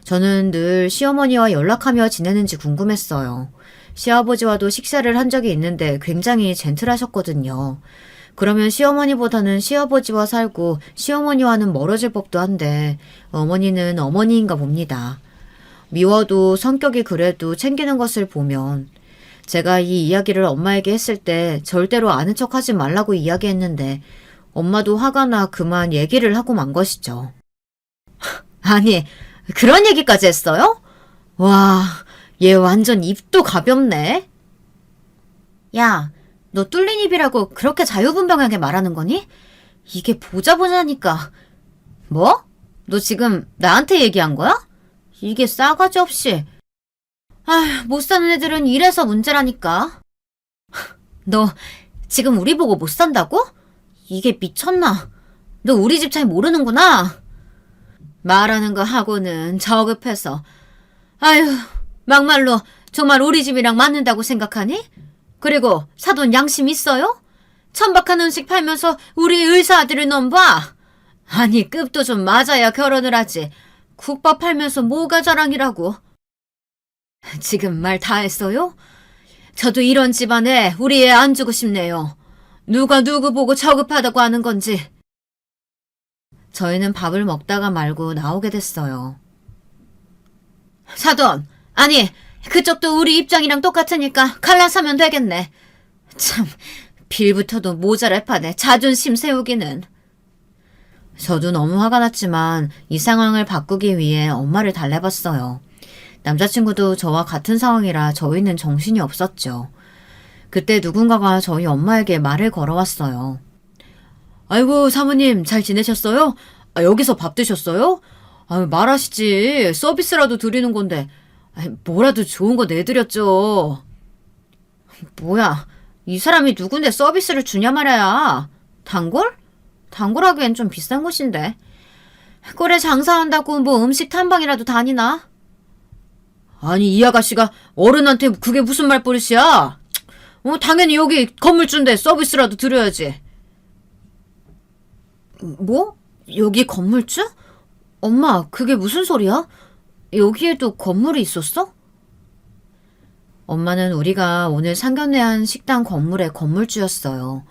저는 늘 시어머니와 연락하며 지내는지 궁금했어요. 시아버지와도 식사를 한 적이 있는데 굉장히 젠틀하셨거든요. 그러면 시어머니보다는 시아버지와 살고 시어머니와는 멀어질 법도 한데 어머니는 어머니인가 봅니다. 미워도 성격이 그래도 챙기는 것을 보면 제가 이 이야기를 엄마에게 했을 때 절대로 아는 척하지 말라고 이야기했는데 엄마도 화가 나 그만 얘기를 하고 만 것이죠. 아니, 그런 얘기까지 했어요? 와, 얘 완전 입도 가볍네. 야, 너 뚫린 입이라고 그렇게 자유분방하게 말하는 거니? 이게 보자보자니까. 뭐? 너 지금 나한테 얘기한 거야? 이게 싸가지 없이. 아휴, 못 사는 애들은 이래서 문제라니까. 너 지금 우리 보고 못 산다고? 이게 미쳤나? 너 우리 집 잘 모르는구나. 말하는 거 하고는 저급해서. 아휴, 막말로 정말 우리 집이랑 맞는다고 생각하니? 그리고 사돈 양심 있어요? 천박한 음식 팔면서 우리 의사 아들을 넘봐. 아니, 급도 좀 맞아야 결혼을 하지. 국밥 팔면서 뭐가 자랑이라고. 지금 말 다 했어요? 저도 이런 집안에 우리 애 안 주고 싶네요. 누가 누구 보고 저급하다고 하는 건지. 저희는 밥을 먹다가 말고 나오게 됐어요. 사돈, 아니, 그쪽도 우리 입장이랑 똑같으니까 갈라서면 되겠네. 참, 빌부터도 모자랄 판에 자존심 세우기는. 저도 너무 화가 났지만 이 상황을 바꾸기 위해 엄마를 달래봤어요. 남자친구도 저와 같은 상황이라 저희는 정신이 없었죠. 그때 누군가가 저희 엄마에게 말을 걸어왔어요. 아이고, 사모님 잘 지내셨어요? 여기서 밥 드셨어요? 말하시지. 서비스라도 드리는 건데. 뭐라도 좋은 거 내드렸죠. 뭐야, 이 사람이 누군데 서비스를 주냐 말이야. 단골? 단골하기엔 좀 비싼 곳인데. 꼴에 장사한다고 뭐 음식 탐방이라도 다니나? 아니, 이 아가씨가 어른한테 그게 무슨 말버릇이야? 당연히 여기 건물주인데 서비스라도 드려야지. 뭐? 여기 건물주? 엄마, 그게 무슨 소리야? 여기에도 건물이 있었어? 엄마는 우리가 오늘 상견례한 식당 건물의 건물주였어요.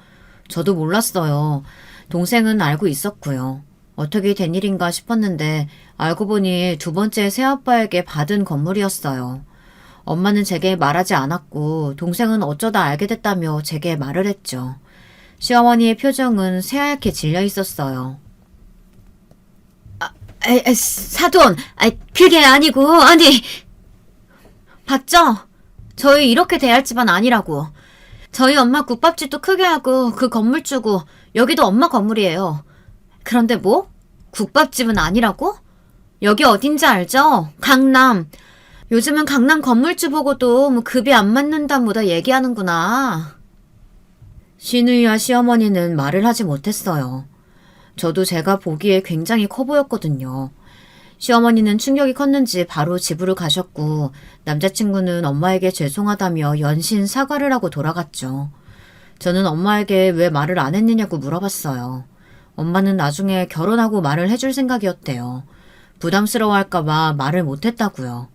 저도 몰랐어요. 동생은 알고 있었고요. 어떻게 된 일인가 싶었는데 알고 보니 두 번째 새아빠에게 받은 건물이었어요. 엄마는 제게 말하지 않았고 동생은 어쩌다 알게 됐다며 제게 말을 했죠. 시어머니의 표정은 새하얗게 질려 있었어요. 사돈, 그게 아니고, 아니. 봤죠? 저희 이렇게 대할 집안 아니라고. 저희 엄마 국밥집도 크게 하고 그 건물 주고 여기도 엄마 건물이에요. 그런데 뭐? 국밥집은 아니라고? 여기 어딘지 알죠? 강남. 요즘은 강남 건물주 보고도 뭐 급이 안 맞는다 뭐다 얘기하는구나. 시누이와 시어머니는 말을 하지 못했어요. 저도 제가 보기에 굉장히 커 보였거든요. 시어머니는 충격이 컸는지 바로 집으로 가셨고 남자친구는 엄마에게 죄송하다며 연신 사과를 하고 돌아갔죠. 저는 엄마에게 왜 말을 안 했느냐고 물어봤어요. 엄마는 나중에 결혼하고 말을 해줄 생각이었대요. 부담스러워할까봐 말을 못했다고요.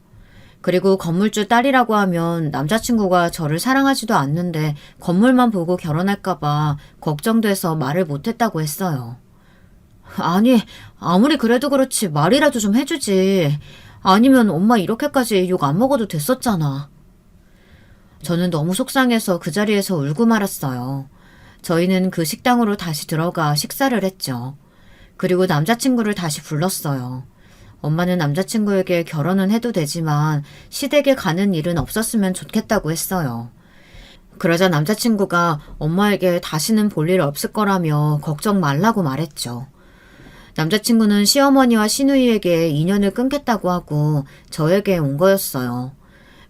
그리고 건물주 딸이라고 하면 남자친구가 저를 사랑하지도 않는데 건물만 보고 결혼할까봐 걱정돼서 말을 못했다고 했어요. 아니, 아무리 그래도 그렇지 말이라도 좀 해주지. 아니면 엄마 이렇게까지 욕 안 먹어도 됐었잖아. 저는 너무 속상해서 그 자리에서 울고 말았어요. 저희는 그 식당으로 다시 들어가 식사를 했죠. 그리고 남자친구를 다시 불렀어요. 엄마는 남자친구에게 결혼은 해도 되지만 시댁에 가는 일은 없었으면 좋겠다고 했어요. 그러자 남자친구가 엄마에게 다시는 볼 일 없을 거라며 걱정 말라고 말했죠. 남자친구는 시어머니와 시누이에게 인연을 끊겠다고 하고 저에게 온 거였어요.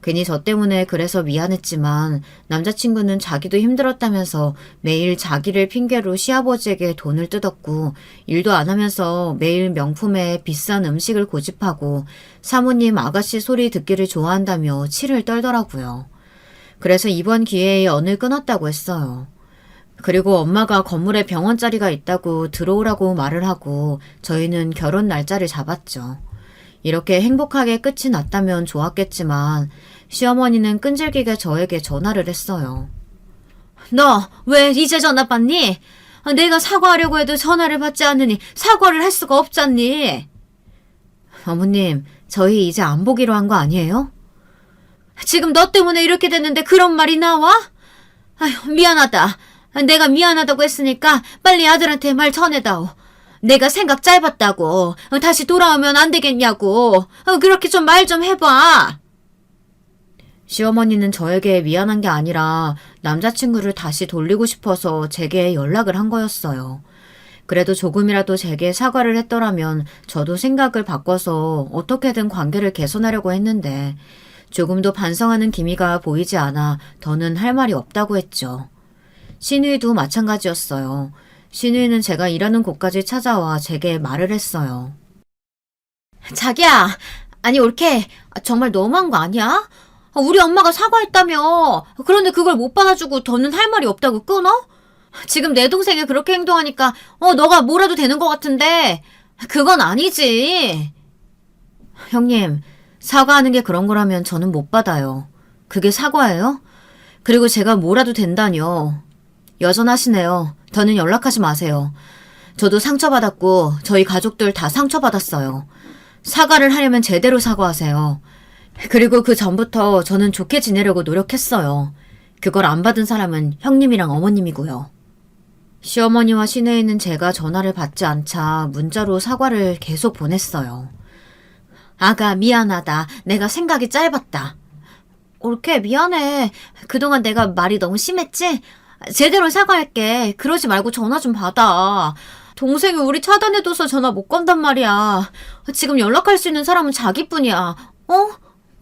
괜히 저 때문에 그래서 미안했지만 남자친구는 자기도 힘들었다면서 매일 자기를 핑계로 시아버지에게 돈을 뜯었고 일도 안 하면서 매일 명품에 비싼 음식을 고집하고 사모님 아가씨 소리 듣기를 좋아한다며 치를 떨더라고요. 그래서 이번 기회에 연을 끊었다고 했어요. 그리고 엄마가 건물에 병원 자리가 있다고 들어오라고 말을 하고 저희는 결혼 날짜를 잡았죠. 이렇게 행복하게 끝이 났다면 좋았겠지만 시어머니는 끈질기게 저에게 전화를 했어요. 너 왜 이제 전화 받니? 내가 사과하려고 해도 전화를 받지 않으니 사과를 할 수가 없잖니? 어머님, 저희 이제 안 보기로 한 거 아니에요? 지금 너 때문에 이렇게 됐는데 그런 말이 나와? 아휴, 미안하다. 내가 미안하다고 했으니까 빨리 아들한테 말 전해다오. 내가 생각 짧았다고. 다시 돌아오면 안 되겠냐고. 그렇게 좀 말 좀 해봐. 시어머니는 저에게 미안한 게 아니라 남자친구를 다시 돌리고 싶어서 제게 연락을 한 거였어요. 그래도 조금이라도 제게 사과를 했더라면 저도 생각을 바꿔서 어떻게든 관계를 개선하려고 했는데 조금도 반성하는 기미가 보이지 않아 더는 할 말이 없다고 했죠. 신우이도 마찬가지였어요. 신우이는 제가 일하는 곳까지 찾아와 제게 말을 했어요. 자기야, 아니 올케, 정말 너무한 거 아니야? 우리 엄마가 사과했다며. 그런데 그걸 못 받아주고 더는 할 말이 없다고 끊어? 지금 내 동생이 그렇게 행동하니까 너가 뭐라도 되는 것 같은데 그건 아니지. 형님, 사과하는 게 그런 거라면 저는 못 받아요. 그게 사과예요? 그리고 제가 뭐라도 된다뇨. 여전하시네요. 더는 연락하지 마세요. 저도 상처받았고 저희 가족들 다 상처받았어요. 사과를 하려면 제대로 사과하세요. 그리고 그 전부터 저는 좋게 지내려고 노력했어요. 그걸 안 받은 사람은 형님이랑 어머님이고요. 시어머니와 시내에는 제가 전화를 받지 않자 문자로 사과를 계속 보냈어요. 아가, 미안하다. 내가 생각이 짧았다. 올케, 미안해. 그동안 내가 말이 너무 심했지? 제대로 사과할게. 그러지 말고 전화 좀 받아. 동생이 우리 차단해둬서 전화 못 건단 말이야. 지금 연락할 수 있는 사람은 자기뿐이야.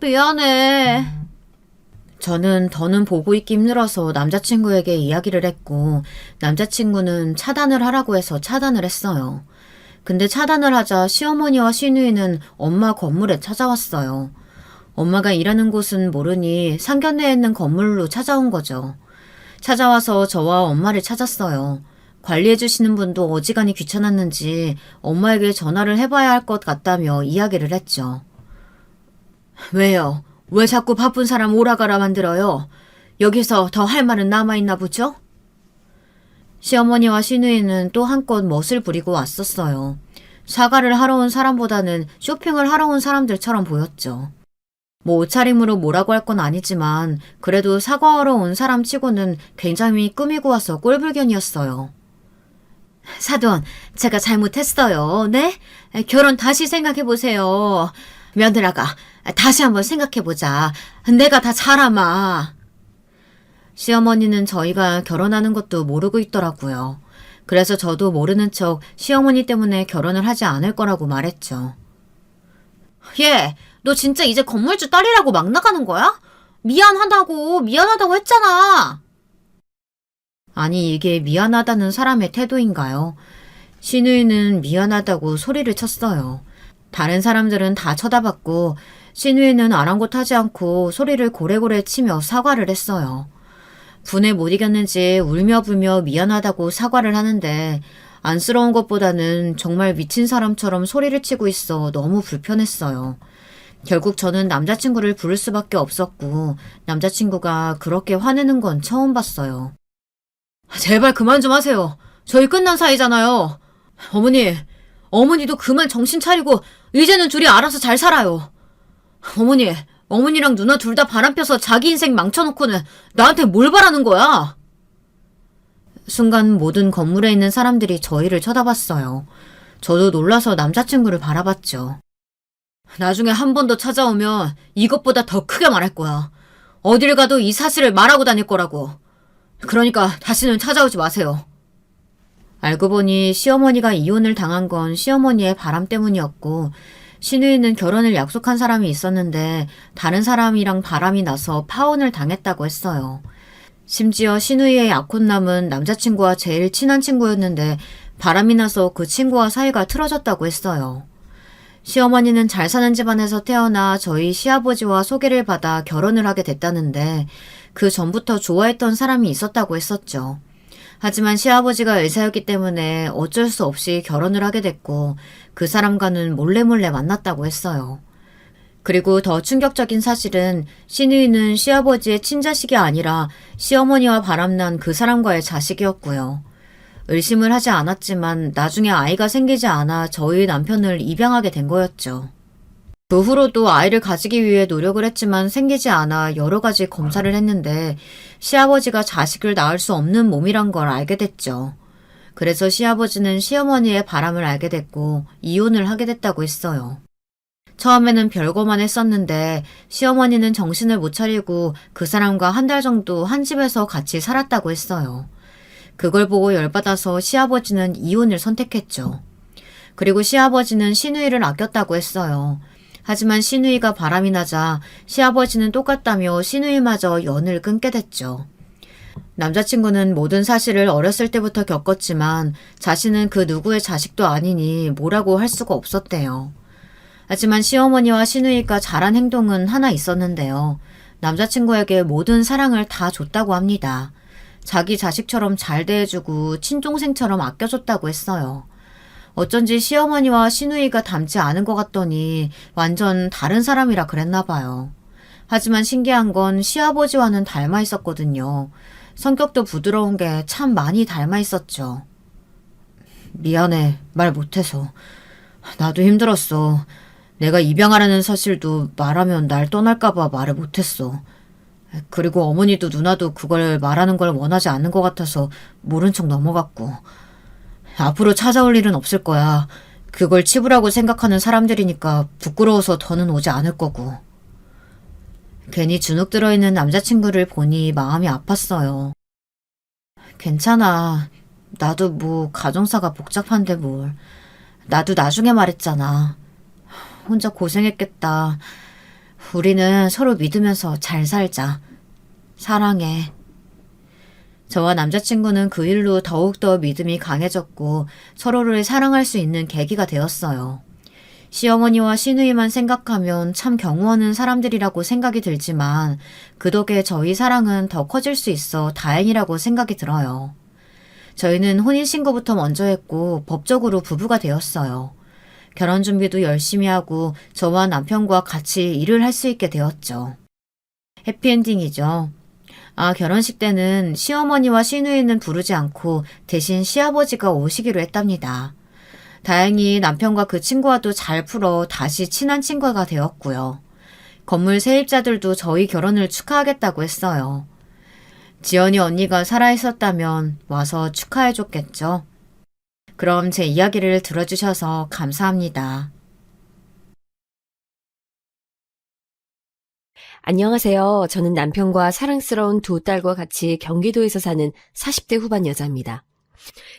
미안해. 저는 더는 보고 있기 힘들어서 남자친구에게 이야기를 했고 남자친구는 차단을 하라고 해서 차단을 했어요. 근데 차단을 하자 시어머니와 시누이는 엄마 건물에 찾아왔어요. 엄마가 일하는 곳은 모르니 상견례에 있는 건물로 찾아온 거죠. 찾아와서 저와 엄마를 찾았어요. 관리해주시는 분도 어지간히 귀찮았는지 엄마에게 전화를 해봐야 할 것 같다며 이야기를 했죠. 왜요? 왜 자꾸 바쁜 사람 오라가라 만들어요? 여기서 더 할 말은 남아있나 보죠? 시어머니와 시누이는 또 한껏 멋을 부리고 왔었어요. 사과를 하러 온 사람보다는 쇼핑을 하러 온 사람들처럼 보였죠. 뭐 옷차림으로 뭐라고 할 건 아니지만 그래도 사과하러 온 사람 치고는 굉장히 꾸미고 와서 꼴불견이었어요. 사돈, 제가 잘못했어요. 네? 결혼 다시 생각해보세요. 며느라가 다시 한번 생각해보자. 내가 다 잘아마. 시어머니는 저희가 결혼하는 것도 모르고 있더라고요. 그래서 저도 모르는 척 시어머니 때문에 결혼을 하지 않을 거라고 말했죠. 얘, 너 진짜 이제 건물주 딸이라고 막 나가는 거야? 미안하다고 했잖아. 아니, 이게 미안하다는 사람의 태도인가요? 시누이는 미안하다고 소리를 쳤어요. 다른 사람들은 다 쳐다봤고 시누이는 아랑곳하지 않고 소리를 고래고래 치며 사과를 했어요. 분에 못 이겼는지 울며불며 미안하다고 사과를 하는데 안쓰러운 것보다는 정말 미친 사람처럼 소리를 치고 있어 너무 불편했어요. 결국 저는 남자친구를 부를 수밖에 없었고 남자친구가 그렇게 화내는 건 처음 봤어요. 제발 그만 좀 하세요. 저희 끝난 사이잖아요. 어머니도 그만 정신 차리고 이제는 둘이 알아서 잘 살아요. 어머니랑 누나 둘 다 바람 펴서 자기 인생 망쳐놓고는 나한테 뭘 바라는 거야? 순간 모든 건물에 있는 사람들이 저희를 쳐다봤어요. 저도 놀라서 남자친구를 바라봤죠. 나중에 한 번 더 찾아오면 이것보다 더 크게 말할 거야. 어딜 가도 이 사실을 말하고 다닐 거라고. 그러니까 다시는 찾아오지 마세요. 알고 보니 시어머니가 이혼을 당한 건 시어머니의 바람 때문이었고 신우이는 결혼을 약속한 사람이 있었는데 다른 사람이랑 바람이 나서 파혼을 당했다고 했어요. 심지어 신우이의 약혼남은 남자친구와 제일 친한 친구였는데 바람이 나서 그 친구와 사이가 틀어졌다고 했어요. 시어머니는 잘 사는 집안에서 태어나 저희 시아버지와 소개를 받아 결혼을 하게 됐다는데 그 전부터 좋아했던 사람이 있었다고 했었죠. 하지만 시아버지가 의사였기 때문에 어쩔 수 없이 결혼을 하게 됐고 그 사람과는 몰래 만났다고 했어요. 그리고 더 충격적인 사실은 신우이는 시아버지의 친자식이 아니라 시어머니와 바람난 그 사람과의 자식이었고요. 의심을 하지 않았지만 나중에 아이가 생기지 않아 저희 남편을 입양하게 된 거였죠. 그 후로도 아이를 가지기 위해 노력을 했지만 생기지 않아 여러 가지 검사를 했는데 시아버지가 자식을 낳을 수 없는 몸이란 걸 알게 됐죠. 그래서 시아버지는 시어머니의 바람을 알게 됐고 이혼을 하게 됐다고 했어요. 처음에는 별거만 했었는데 시어머니는 정신을 못 차리고 그 사람과 한 달 정도 한 집에서 같이 살았다고 했어요. 그걸 보고 열받아서 시아버지는 이혼을 선택했죠. 그리고 시아버지는 시누이를 아꼈다고 했어요. 하지만 시누이가 바람이 나자 시아버지는 똑같다며 시누이마저 연을 끊게 됐죠. 남자친구는 모든 사실을 어렸을 때부터 겪었지만 자신은 그 누구의 자식도 아니니 뭐라고 할 수가 없었대요. 하지만 시어머니와 시누이가 잘한 행동은 하나 있었는데요. 남자친구에게 모든 사랑을 다 줬다고 합니다. 자기 자식처럼 잘 대해주고 친동생처럼 아껴줬다고 했어요. 어쩐지 시어머니와 시누이가 닮지 않은 것 같더니 완전 다른 사람이라 그랬나 봐요. 하지만 신기한 건 시아버지와는 닮아 있었거든요. 성격도 부드러운 게 참 많이 닮아 있었죠. 미안해, 말 못해서. 나도 힘들었어. 내가 입양하라는 사실도 말하면 날 떠날까봐 말을 못했어. 그리고 어머니도 누나도 그걸 말하는 걸 원하지 않는 것 같아서 모른 척 넘어갔고. 앞으로 찾아올 일은 없을 거야. 그걸 치부라고 생각하는 사람들이니까 부끄러워서 더는 오지 않을 거고. 괜히 주눅 들어있는 남자친구를 보니 마음이 아팠어요. 괜찮아. 나도 뭐 가정사가 복잡한데 뭘. 나도 나중에 말했잖아. 혼자 고생했겠다. 우리는 서로 믿으면서 잘 살자. 사랑해. 저와 남자친구는 그 일로 더욱더 믿음이 강해졌고 서로를 사랑할 수 있는 계기가 되었어요. 시어머니와 시누이만 생각하면 참 경우 없는 사람들이라고 생각이 들지만 그 덕에 저희 사랑은 더 커질 수 있어 다행이라고 생각이 들어요. 저희는 혼인신고부터 먼저 했고 법적으로 부부가 되었어요. 결혼 준비도 열심히 하고 저와 남편과 같이 일을 할 수 있게 되었죠. 해피엔딩이죠. 결혼식 때는 시어머니와 시누이는 부르지 않고 대신 시아버지가 오시기로 했답니다. 다행히 남편과 그 친구와도 잘 풀어 다시 친한 친구가 되었고요. 건물 세입자들도 저희 결혼을 축하하겠다고 했어요. 지연이 언니가 살아있었다면 와서 축하해줬겠죠. 그럼 제 이야기를 들어주셔서 감사합니다. 안녕하세요. 저는 남편과 사랑스러운 두 딸과 같이 경기도에서 사는 40대 후반 여자입니다.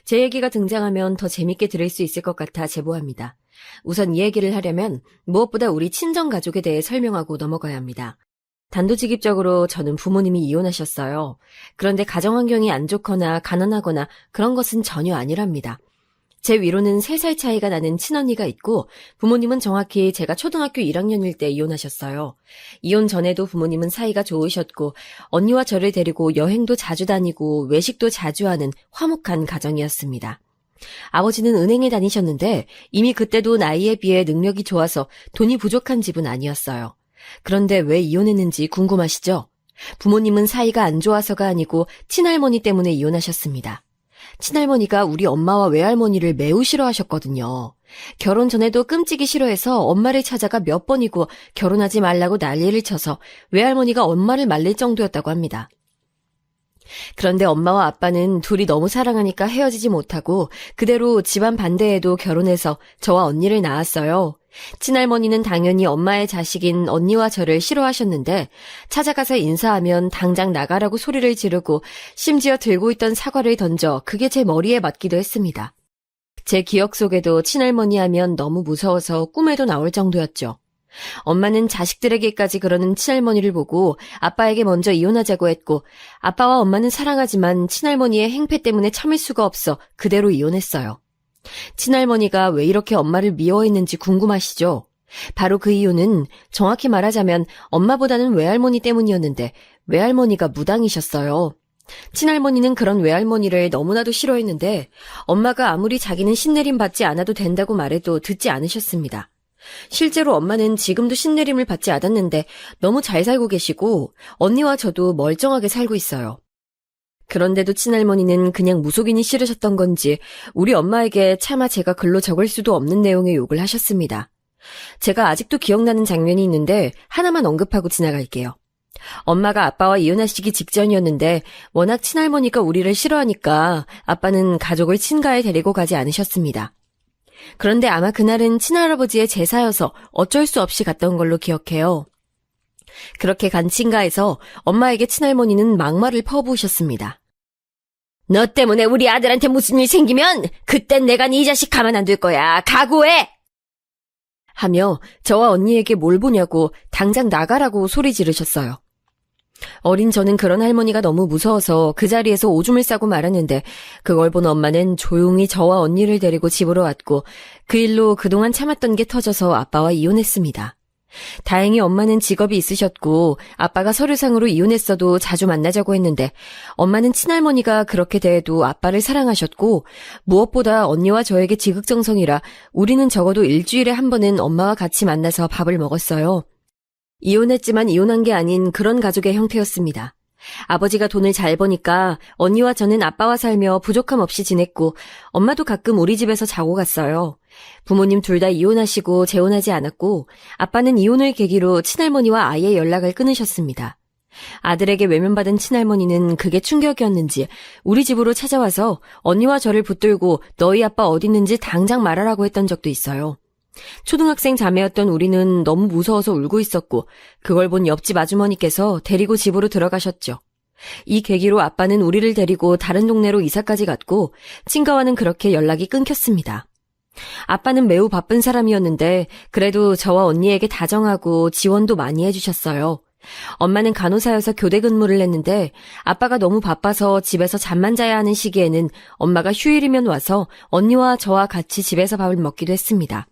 제 얘기가 등장하면 더 재밌게 들을 수 있을 것 같아 제보합니다. 우선 이 얘기를 하려면 무엇보다 우리 친정가족에 대해 설명하고 넘어가야 합니다. 단도직입적으로 저는 부모님이 이혼하셨어요. 그런데 가정환경이 안 좋거나 가난하거나 그런 것은 전혀 아니랍니다. 제 위로는 3살 차이가 나는 친언니가 있고 부모님은 정확히 제가 초등학교 1학년일 때 이혼하셨어요. 이혼 전에도 부모님은 사이가 좋으셨고 언니와 저를 데리고 여행도 자주 다니고 외식도 자주 하는 화목한 가정이었습니다. 아버지는 은행에 다니셨는데 이미 그때도 나이에 비해 능력이 좋아서 돈이 부족한 집은 아니었어요. 그런데 왜 이혼했는지 궁금하시죠? 부모님은 사이가 안 좋아서가 아니고 친할머니 때문에 이혼하셨습니다. 친할머니가 우리 엄마와 외할머니를 매우 싫어하셨거든요. 결혼 전에도 끔찍이 싫어해서 엄마를 찾아가 몇 번이고 결혼하지 말라고 난리를 쳐서 외할머니가 엄마를 말릴 정도였다고 합니다. 그런데 엄마와 아빠는 둘이 너무 사랑하니까 헤어지지 못하고 그대로 집안 반대에도 결혼해서 저와 언니를 낳았어요. 친할머니는 당연히 엄마의 자식인 언니와 저를 싫어하셨는데 찾아가서 인사하면 당장 나가라고 소리를 지르고 심지어 들고 있던 사과를 던져 그게 제 머리에 맞기도 했습니다. 제 기억 속에도 친할머니 하면 너무 무서워서 꿈에도 나올 정도였죠. 엄마는 자식들에게까지 그러는 친할머니를 보고 아빠에게 먼저 이혼하자고 했고, 아빠와 엄마는 사랑하지만 친할머니의 행패 때문에 참을 수가 없어 그대로 이혼했어요. 친할머니가 왜 이렇게 엄마를 미워했는지 궁금하시죠? 바로 그 이유는 정확히 말하자면 엄마보다는 외할머니 때문이었는데, 외할머니가 무당이셨어요. 친할머니는 그런 외할머니를 너무나도 싫어했는데, 엄마가 아무리 자기는 신내림 받지 않아도 된다고 말해도 듣지 않으셨습니다. 실제로 엄마는 지금도 신내림을 받지 않았는데 너무 잘 살고 계시고, 언니와 저도 멀쩡하게 살고 있어요. 그런데도 친할머니는 그냥 무속인이 싫으셨던 건지 우리 엄마에게 차마 제가 글로 적을 수도 없는 내용의 욕을 하셨습니다. 제가 아직도 기억나는 장면이 있는데 하나만 언급하고 지나갈게요. 엄마가 아빠와 이혼하시기 직전이었는데 워낙 친할머니가 우리를 싫어하니까 아빠는 가족을 친가에 데리고 가지 않으셨습니다. 그런데 아마 그날은 친할아버지의 제사여서 어쩔 수 없이 갔던 걸로 기억해요. 그렇게 간 친가에서 엄마에게 친할머니는 막말을 퍼부으셨습니다. 너 때문에 우리 아들한테 무슨 일 생기면 그땐 내가 네 자식 가만 안 둘 거야. 각오해! 하며 저와 언니에게 뭘 보냐고 당장 나가라고 소리 지르셨어요. 어린 저는 그런 할머니가 너무 무서워서 그 자리에서 오줌을 싸고 말았는데, 그걸 본 엄마는 조용히 저와 언니를 데리고 집으로 왔고, 그 일로 그동안 참았던 게 터져서 아빠와 이혼했습니다. 다행히 엄마는 직업이 있으셨고 아빠가 서류상으로 이혼했어도 자주 만나자고 했는데, 엄마는 친할머니가 그렇게 대해도 아빠를 사랑하셨고, 무엇보다 언니와 저에게 지극정성이라 우리는 적어도 일주일에 한 번은 엄마와 같이 만나서 밥을 먹었어요. 이혼했지만 이혼한 게 아닌 그런 가족의 형태였습니다. 아버지가 돈을 잘 버니까 언니와 저는 아빠와 살며 부족함 없이 지냈고, 엄마도 가끔 우리 집에서 자고 갔어요. 부모님 둘 다 이혼하시고 재혼하지 않았고, 아빠는 이혼을 계기로 친할머니와 아예 연락을 끊으셨습니다. 아들에게 외면받은 친할머니는 그게 충격이었는지 우리 집으로 찾아와서 언니와 저를 붙들고 너희 아빠 어디 있는지 당장 말하라고 했던 적도 있어요. 초등학생 자매였던 우리는 너무 무서워서 울고 있었고, 그걸 본 옆집 아주머니께서 데리고 집으로 들어가셨죠. 이 계기로 아빠는 우리를 데리고 다른 동네로 이사까지 갔고, 친가와는 그렇게 연락이 끊겼습니다. 아빠는 매우 바쁜 사람이었는데 그래도 저와 언니에게 다정하고 지원도 많이 해주셨어요. 엄마는 간호사여서 교대 근무를 했는데, 아빠가 너무 바빠서 집에서 잠만 자야 하는 시기에는 엄마가 휴일이면 와서 언니와 저와 같이 집에서 밥을 먹기도 했습니다.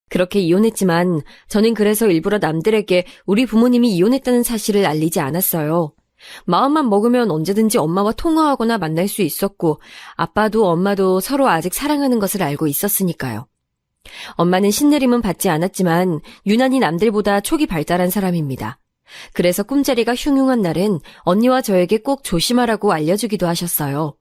그렇게 이혼했지만 저는 그래서 일부러 남들에게 우리 부모님이 이혼했다는 사실을 알리지 않았어요. 마음만 먹으면 언제든지 엄마와 통화하거나 만날 수 있었고, 아빠도 엄마도 서로 아직 사랑하는 것을 알고 있었으니까요. 엄마는 신내림은 받지 않았지만 유난히 남들보다 촉이 발달한 사람입니다. 그래서 꿈자리가 흉흉한 날엔 언니와 저에게 꼭 조심하라고 알려주기도 하셨어요.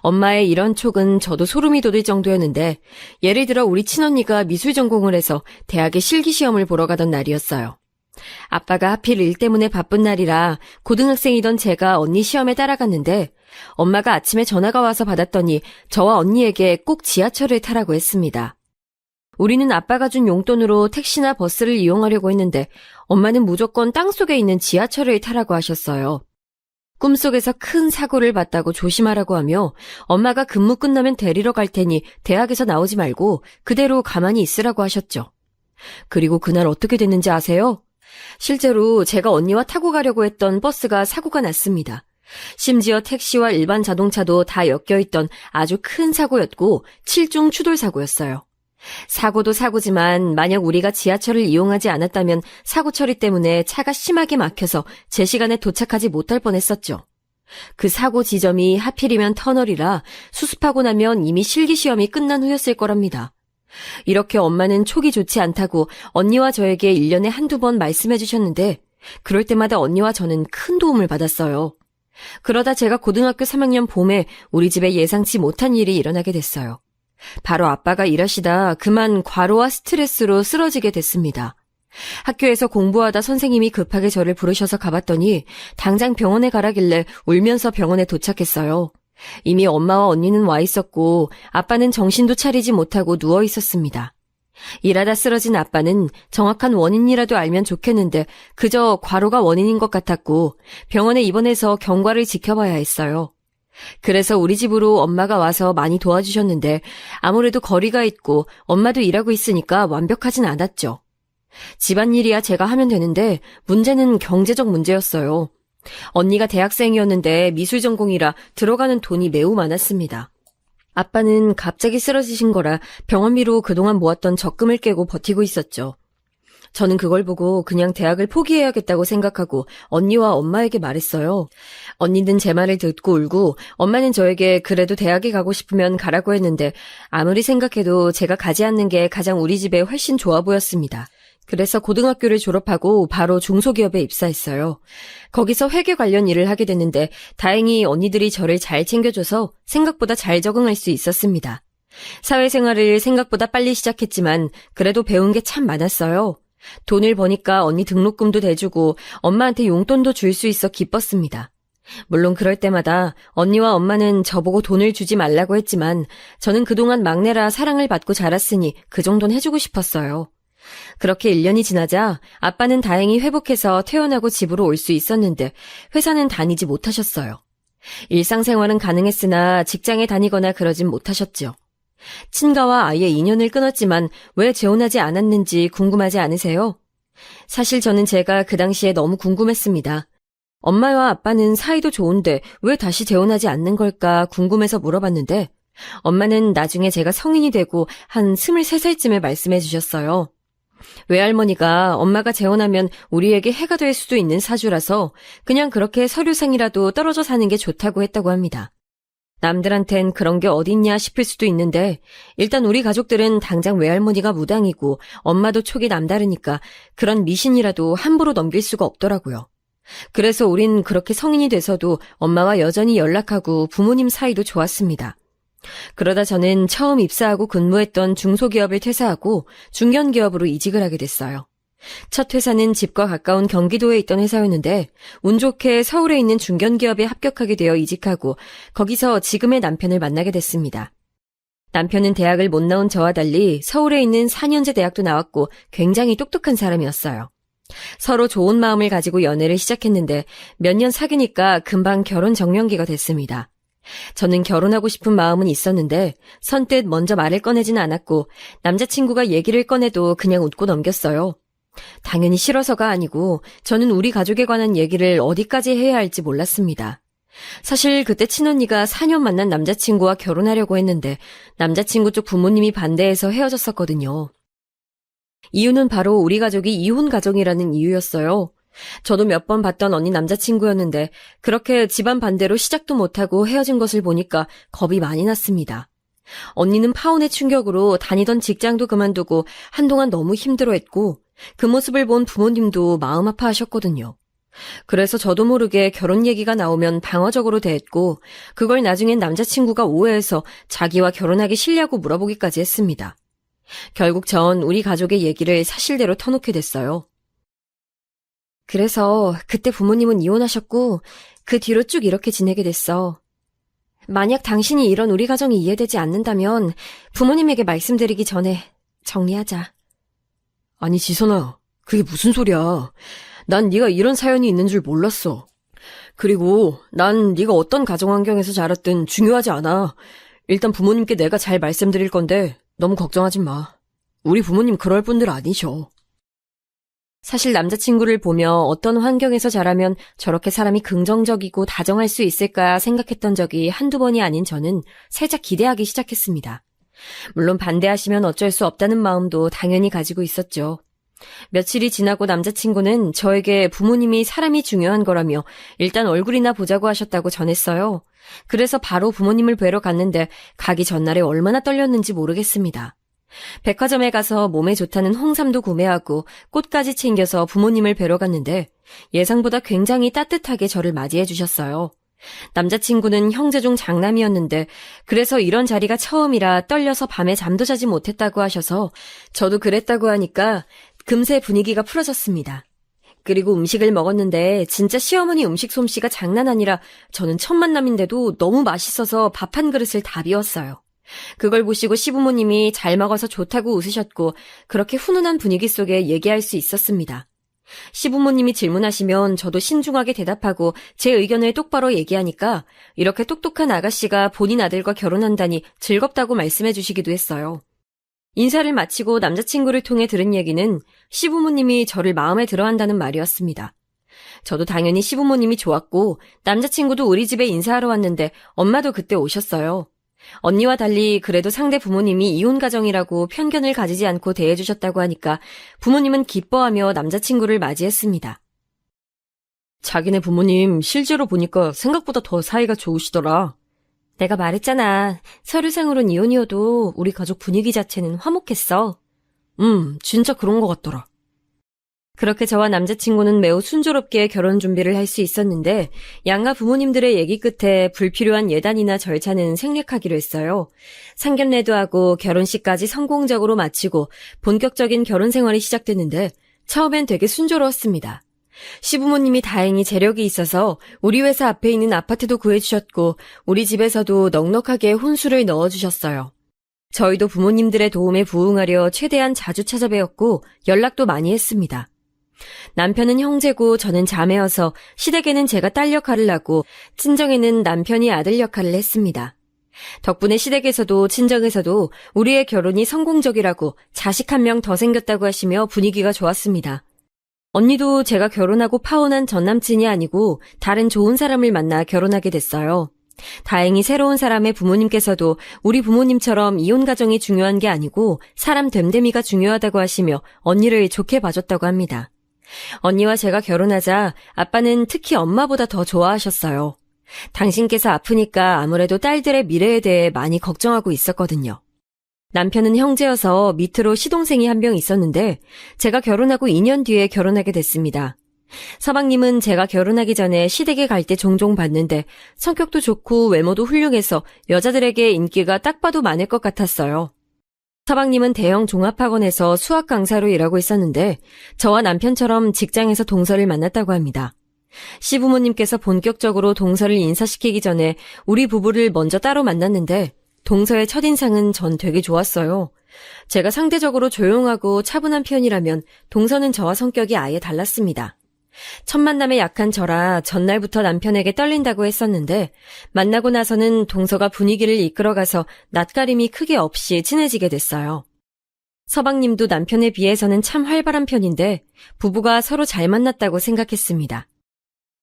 엄마의 이런 촉은 저도 소름이 돋을 정도였는데, 예를 들어 우리 친언니가 미술 전공을 해서 대학에 실기시험을 보러 가던 날이었어요. 아빠가 하필 일 때문에 바쁜 날이라 고등학생이던 제가 언니 시험에 따라갔는데, 엄마가 아침에 전화가 와서 받았더니 저와 언니에게 꼭 지하철을 타라고 했습니다. 우리는 아빠가 준 용돈으로 택시나 버스를 이용하려고 했는데, 엄마는 무조건 땅속에 있는 지하철을 타라고 하셨어요. 꿈속에서 큰 사고를 봤다고 조심하라고 하며, 엄마가 근무 끝나면 데리러 갈 테니 대학에서 나오지 말고 그대로 가만히 있으라고 하셨죠. 그리고 그날 어떻게 됐는지 아세요? 실제로 제가 언니와 타고 가려고 했던 버스가 사고가 났습니다. 심지어 택시와 일반 자동차도 다 엮여있던 아주 큰 사고였고 7중 추돌 사고였어요. 사고도 사고지만 만약 우리가 지하철을 이용하지 않았다면 사고 처리 때문에 차가 심하게 막혀서 제 시간에 도착하지 못할 뻔했었죠. 그 사고 지점이 하필이면 터널이라 수습하고 나면 이미 실기시험이 끝난 후였을 거랍니다. 이렇게 엄마는 촉이 좋지 않다고 언니와 저에게 1년에 한두 번 말씀해 주셨는데, 그럴 때마다 언니와 저는 큰 도움을 받았어요. 그러다 제가 고등학교 3학년 봄에 우리 집에 예상치 못한 일이 일어나게 됐어요. 바로 아빠가 일하시다 그만 과로와 스트레스로 쓰러지게 됐습니다. 학교에서 공부하다 선생님이 급하게 저를 부르셔서 가봤더니 당장 병원에 가라길래 울면서 병원에 도착했어요. 이미 엄마와 언니는 와 있었고 아빠는 정신도 차리지 못하고 누워 있었습니다. 일하다 쓰러진 아빠는 정확한 원인이라도 알면 좋겠는데 그저 과로가 원인인 것 같았고 병원에 입원해서 경과를 지켜봐야 했어요. 그래서 우리 집으로 엄마가 와서 많이 도와주셨는데 아무래도 거리가 있고 엄마도 일하고 있으니까 완벽하진 않았죠. 집안일이야 제가 하면 되는데 문제는 경제적 문제였어요. 언니가 대학생이었는데 미술 전공이라 들어가는 돈이 매우 많았습니다. 아빠는 갑자기 쓰러지신 거라 병원비로 그동안 모았던 적금을 깨고 버티고 있었죠. 저는 그걸 보고 그냥 대학을 포기해야겠다고 생각하고 언니와 엄마에게 말했어요. 언니는 제 말을 듣고 울고 엄마는 저에게 그래도 대학에 가고 싶으면 가라고 했는데 아무리 생각해도 제가 가지 않는 게 가장 우리 집에 훨씬 좋아 보였습니다. 그래서 고등학교를 졸업하고 바로 중소기업에 입사했어요. 거기서 회계 관련 일을 하게 됐는데 다행히 언니들이 저를 잘 챙겨줘서 생각보다 잘 적응할 수 있었습니다. 사회생활을 생각보다 빨리 시작했지만 그래도 배운 게 참 많았어요. 돈을 버니까 언니 등록금도 대주고 엄마한테 용돈도 줄 수 있어 기뻤습니다. 물론 그럴 때마다 언니와 엄마는 저보고 돈을 주지 말라고 했지만 저는 그동안 막내라 사랑을 받고 자랐으니 그 정도는 해주고 싶었어요. 그렇게 1년이 지나자 아빠는 다행히 회복해서 퇴원하고 집으로 올 수 있었는데 회사는 다니지 못하셨어요. 일상생활은 가능했으나 직장에 다니거나 그러진 못하셨죠. 친가와 아예 인연을 끊었지만 왜 재혼하지 않았는지 궁금하지 않으세요? 사실 저는 제가 그 당시에 너무 궁금했습니다. 엄마와 아빠는 사이도 좋은데 왜 다시 재혼하지 않는 걸까 궁금해서 물어봤는데 엄마는 나중에 제가 성인이 되고 한 23살쯤에 말씀해 주셨어요. 외할머니가 엄마가 재혼하면 우리에게 해가 될 수도 있는 사주라서 그냥 그렇게 서류상이라도 떨어져 사는 게 좋다고 했다고 합니다. 남들한텐 그런 게 어딨냐 싶을 수도 있는데 일단 우리 가족들은 당장 외할머니가 무당이고 엄마도 촉이 남다르니까 그런 미신이라도 함부로 넘길 수가 없더라고요. 그래서 우린 그렇게 성인이 돼서도 엄마와 여전히 연락하고 부모님 사이도 좋았습니다. 그러다 저는 처음 입사하고 근무했던 중소기업을 퇴사하고 중견기업으로 이직을 하게 됐어요. 첫 회사는 집과 가까운 경기도에 있던 회사였는데 운 좋게 서울에 있는 중견기업에 합격하게 되어 이직하고 거기서 지금의 남편을 만나게 됐습니다. 남편은 대학을 못 나온 저와 달리 서울에 있는 4년제 대학도 나왔고 굉장히 똑똑한 사람이었어요. 서로 좋은 마음을 가지고 연애를 시작했는데 몇 년 사귀니까 금방 결혼 정년기가 됐습니다. 저는 결혼하고 싶은 마음은 있었는데 선뜻 먼저 말을 꺼내진 않았고 남자친구가 얘기를 꺼내도 그냥 웃고 넘겼어요. 당연히 싫어서가 아니고 저는 우리 가족에 관한 얘기를 어디까지 해야 할지 몰랐습니다. 사실 그때 친언니가 4년 만난 남자친구와 결혼하려고 했는데 남자친구 쪽 부모님이 반대해서 헤어졌었거든요. 이유는 바로 우리 가족이 이혼 가정이라는 이유였어요. 저도 몇 번 봤던 언니 남자친구였는데 그렇게 집안 반대로 시작도 못하고 헤어진 것을 보니까 겁이 많이 났습니다. 언니는 파혼의 충격으로 다니던 직장도 그만두고 한동안 너무 힘들어했고 그 모습을 본 부모님도 마음 아파하셨거든요. 그래서 저도 모르게 결혼 얘기가 나오면 방어적으로 대했고 그걸 나중엔 남자친구가 오해해서 자기와 결혼하기 싫냐고 물어보기까지 했습니다. 결국 전 우리 가족의 얘기를 사실대로 터놓게 됐어요. 그래서 그때 부모님은 이혼하셨고 그 뒤로 쭉 이렇게 지내게 됐어. 만약 당신이 이런 우리 가정이 이해되지 않는다면 부모님에게 말씀드리기 전에 정리하자. 아니 지선아, 그게 무슨 소리야. 난 네가 이런 사연이 있는 줄 몰랐어. 그리고 난 네가 어떤 가정 환경에서 자랐든 중요하지 않아. 일단 부모님께 내가 잘 말씀드릴 건데 너무 걱정하지 마. 우리 부모님 그럴 분들 아니셔. 사실 남자친구를 보며 어떤 환경에서 자라면 저렇게 사람이 긍정적이고 다정할 수 있을까 생각했던 적이 한두 번이 아닌 저는 살짝 기대하기 시작했습니다. 물론 반대하시면 어쩔 수 없다는 마음도 당연히 가지고 있었죠. 며칠이 지나고 남자친구는 저에게 부모님이 사람이 중요한 거라며 일단 얼굴이나 보자고 하셨다고 전했어요. 그래서 바로 부모님을 뵈러 갔는데 가기 전날에 얼마나 떨렸는지 모르겠습니다. 백화점에 가서 몸에 좋다는 홍삼도 구매하고 꽃까지 챙겨서 부모님을 뵈러 갔는데 예상보다 굉장히 따뜻하게 저를 맞이해 주셨어요. 남자친구는 형제 중 장남이었는데 그래서 이런 자리가 처음이라 떨려서 밤에 잠도 자지 못했다고 하셔서 저도 그랬다고 하니까 금세 분위기가 풀어졌습니다. 그리고 음식을 먹었는데 진짜 시어머니 음식 솜씨가 장난 아니라 저는 첫 만남인데도 너무 맛있어서 밥 한 그릇을 다 비웠어요. 그걸 보시고 시부모님이 잘 먹어서 좋다고 웃으셨고 그렇게 훈훈한 분위기 속에 얘기할 수 있었습니다. 시부모님이 질문하시면 저도 신중하게 대답하고 제 의견을 똑바로 얘기하니까 이렇게 똑똑한 아가씨가 본인 아들과 결혼한다니 즐겁다고 말씀해 주시기도 했어요. 인사를 마치고 남자친구를 통해 들은 얘기는 시부모님이 저를 마음에 들어한다는 말이었습니다. 저도 당연히 시부모님이 좋았고 남자친구도 우리 집에 인사하러 왔는데 엄마도 그때 오셨어요. 언니와 달리 그래도 상대 부모님이 이혼 가정이라고 편견을 가지지 않고 대해주셨다고 하니까 부모님은 기뻐하며 남자친구를 맞이했습니다. 자기네 부모님 실제로 보니까 생각보다 더 사이가 좋으시더라. 내가 말했잖아. 서류상으론 이혼이어도 우리 가족 분위기 자체는 화목했어. 진짜 그런 것 같더라. 그렇게 저와 남자친구는 매우 순조롭게 결혼 준비를 할 수 있었는데 양가 부모님들의 얘기 끝에 불필요한 예단이나 절차는 생략하기로 했어요. 상견례도 하고 결혼식까지 성공적으로 마치고 본격적인 결혼 생활이 시작됐는데 처음엔 되게 순조로웠습니다. 시부모님이 다행히 재력이 있어서 우리 회사 앞에 있는 아파트도 구해주셨고 우리 집에서도 넉넉하게 혼수를 넣어주셨어요. 저희도 부모님들의 도움에 부응하려 최대한 자주 찾아뵈었고 연락도 많이 했습니다. 남편은 형제고 저는 자매여서 시댁에는 제가 딸 역할을 하고 친정에는 남편이 아들 역할을 했습니다. 덕분에 시댁에서도 친정에서도 우리의 결혼이 성공적이라고 자식 한 명 더 생겼다고 하시며 분위기가 좋았습니다. 언니도 제가 결혼하고 파혼한 전남친이 아니고 다른 좋은 사람을 만나 결혼하게 됐어요. 다행히 새로운 사람의 부모님께서도 우리 부모님처럼 이혼 가정이 중요한 게 아니고 사람 됨됨이가 중요하다고 하시며 언니를 좋게 봐줬다고 합니다. 언니와 제가 결혼하자 아빠는 특히 엄마보다 더 좋아하셨어요. 당신께서 아프니까 아무래도 딸들의 미래에 대해 많이 걱정하고 있었거든요. 남편은 형제여서 밑으로 시동생이 한 명 있었는데 제가 결혼하고 2년 뒤에 결혼하게 됐습니다. 서방님은 제가 결혼하기 전에 시댁에 갈 때 종종 봤는데 성격도 좋고 외모도 훌륭해서 여자들에게 인기가 딱 봐도 많을 것 같았어요. 서방님은 대형 종합학원에서 수학 강사로 일하고 있었는데 저와 남편처럼 직장에서 동서를 만났다고 합니다. 시부모님께서 본격적으로 동서를 인사시키기 전에 우리 부부를 먼저 따로 만났는데 동서의 첫인상은 전 되게 좋았어요. 제가 상대적으로 조용하고 차분한 편이라면 동서는 저와 성격이 아예 달랐습니다. 첫 만남에 약한 저라 전날부터 남편에게 떨린다고 했었는데 만나고 나서는 동서가 분위기를 이끌어가서 낯가림이 크게 없이 친해지게 됐어요. 서방님도 남편에 비해서는 참 활발한 편인데 부부가 서로 잘 만났다고 생각했습니다.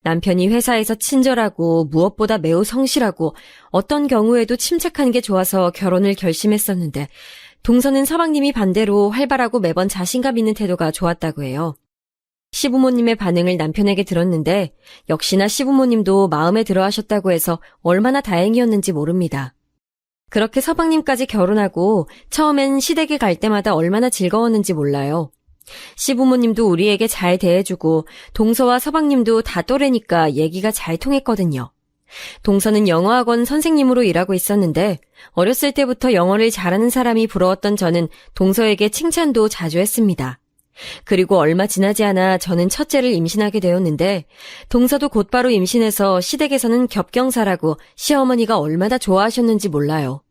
남편이 회사에서 친절하고 무엇보다 매우 성실하고 어떤 경우에도 침착한 게 좋아서 결혼을 결심했었는데 동서는 서방님이 반대로 활발하고 매번 자신감 있는 태도가 좋았다고 해요. 시부모님의 반응을 남편에게 들었는데 역시나 시부모님도 마음에 들어 하셨다고 해서 얼마나 다행이었는지 모릅니다. 그렇게 서방님까지 결혼하고 처음엔 시댁에 갈 때마다 얼마나 즐거웠는지 몰라요. 시부모님도 우리에게 잘 대해주고 동서와 서방님도 다 또래니까 얘기가 잘 통했거든요. 동서는 영어학원 선생님으로 일하고 있었는데 어렸을 때부터 영어를 잘하는 사람이 부러웠던 저는 동서에게 칭찬도 자주 했습니다. 그리고 얼마 지나지 않아 저는 첫째를 임신하게 되었는데 동서도 곧바로 임신해서 시댁에서는 겹경사라고 시어머니가 얼마나 좋아하셨는지 몰라요.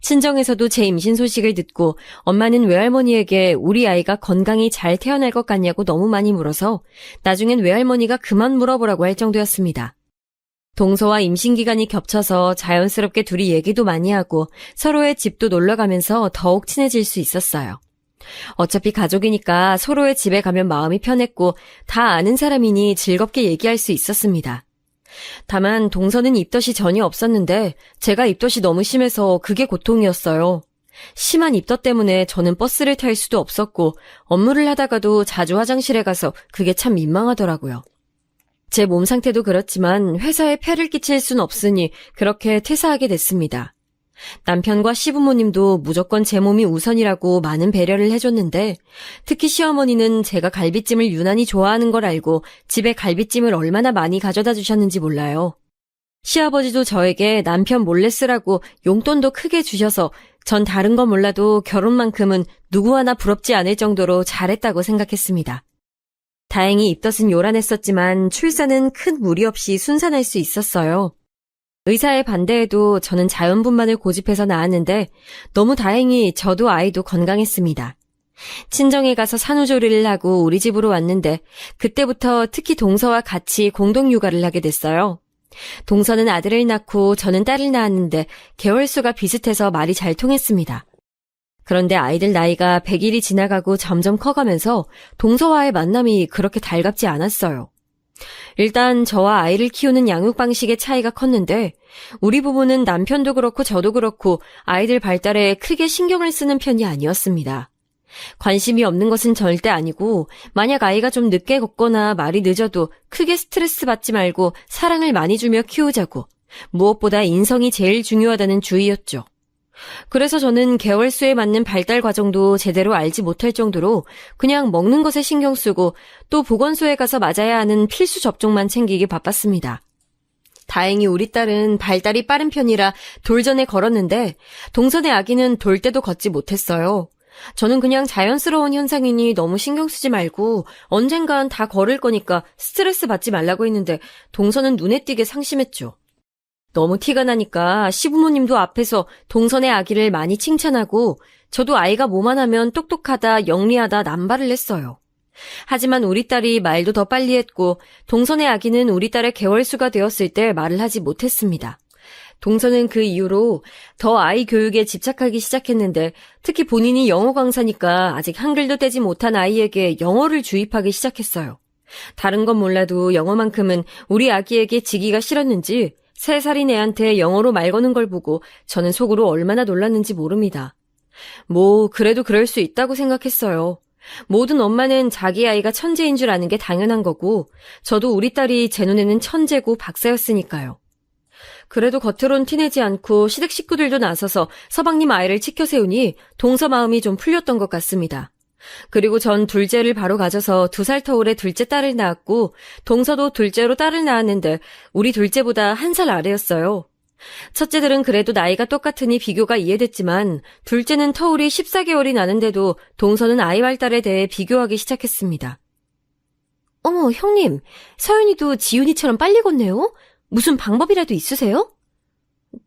친정에서도 제 임신 소식을 듣고 엄마는 외할머니에게 우리 아이가 건강히 잘 태어날 것 같냐고 너무 많이 물어서 나중엔 외할머니가 그만 물어보라고 할 정도였습니다. 동서와 임신 기간이 겹쳐서 자연스럽게 둘이 얘기도 많이 하고 서로의 집도 놀러가면서 더욱 친해질 수 있었어요. 어차피 가족이니까 서로의 집에 가면 마음이 편했고 다 아는 사람이니 즐겁게 얘기할 수 있었습니다. 다만 동서는 입덧이 전혀 없었는데 제가 입덧이 너무 심해서 그게 고통이었어요. 심한 입덧 때문에 저는 버스를 탈 수도 없었고 업무를 하다가도 자주 화장실에 가서 그게 참 민망하더라고요. 제 몸 상태도 그렇지만 회사에 폐를 끼칠 순 없으니 그렇게 퇴사하게 됐습니다. 남편과 시부모님도 무조건 제 몸이 우선이라고 많은 배려를 해줬는데 특히 시어머니는 제가 갈비찜을 유난히 좋아하는 걸 알고 집에 갈비찜을 얼마나 많이 가져다 주셨는지 몰라요. 시아버지도 저에게 남편 몰래 쓰라고 용돈도 크게 주셔서 전 다른 건 몰라도 결혼만큼은 누구 하나 부럽지 않을 정도로 잘했다고 생각했습니다. 다행히 입덧은 요란했었지만 출산은 큰 무리 없이 순산할 수 있었어요. 의사의 반대에도 저는 자연분만을 고집해서 낳았는데 너무 다행히 저도 아이도 건강했습니다. 친정에 가서 산후조리를 하고 우리 집으로 왔는데 그때부터 특히 동서와 같이 공동 육아를 하게 됐어요. 동서는 아들을 낳고 저는 딸을 낳았는데 개월수가 비슷해서 말이 잘 통했습니다. 그런데 아이들 나이가 100일이 지나가고 점점 커가면서 동서와의 만남이 그렇게 달갑지 않았어요. 일단 저와 아이를 키우는 양육 방식의 차이가 컸는데 우리 부부는 남편도 그렇고 저도 그렇고 아이들 발달에 크게 신경을 쓰는 편이 아니었습니다. 관심이 없는 것은 절대 아니고 만약 아이가 좀 늦게 걷거나 말이 늦어도 크게 스트레스 받지 말고 사랑을 많이 주며 키우자고 무엇보다 인성이 제일 중요하다는 주의였죠. 그래서 저는 개월수에 맞는 발달 과정도 제대로 알지 못할 정도로 그냥 먹는 것에 신경 쓰고 또 보건소에 가서 맞아야 하는 필수 접종만 챙기기 바빴습니다. 다행히 우리 딸은 발달이 빠른 편이라 돌전에 걸었는데 동선의 아기는 돌 때도 걷지 못했어요. 저는 그냥 자연스러운 현상이니 너무 신경 쓰지 말고 언젠간 다 걸을 거니까 스트레스 받지 말라고 했는데 동선은 눈에 띄게 상심했죠. 너무 티가 나니까 시부모님도 앞에서 동선의 아기를 많이 칭찬하고 저도 아이가 뭐만 하면 똑똑하다, 영리하다 남발을 했어요. 하지만 우리 딸이 말도 더 빨리 했고 동선의 아기는 우리 딸의 개월수가 되었을 때 말을 하지 못했습니다. 동서는 그 이후로 더 아이 교육에 집착하기 시작했는데 특히 본인이 영어 강사니까 아직 한글도 떼지 못한 아이에게 영어를 주입하기 시작했어요. 다른 건 몰라도 영어만큼은 우리 아기에게 지기가 싫었는지 3살인 애한테 영어로 말 거는 걸 보고 저는 속으로 얼마나 놀랐는지 모릅니다. 그래도 그럴 수 있다고 생각했어요. 모든 엄마는 자기 아이가 천재인 줄 아는 게 당연한 거고 저도 우리 딸이 제 눈에는 천재고 박사였으니까요. 그래도 겉으론 티내지 않고 시댁 식구들도 나서서 서방님 아이를 치켜 세우니 동서 마음이 좀 풀렸던 것 같습니다. 그리고 전 둘째를 바로 가져서 2살 터울에 둘째 딸을 낳았고 동서도 둘째로 딸을 낳았는데 우리 둘째보다 1살 아래였어요. 첫째들은 그래도 나이가 똑같으니 비교가 이해됐지만 둘째는 터울이 14개월이 나는데도 동서는 아이 발달에 대해 비교하기 시작했습니다. 어머, 형님, 서윤이도 지윤이처럼 빨리 걷네요? 무슨 방법이라도 있으세요?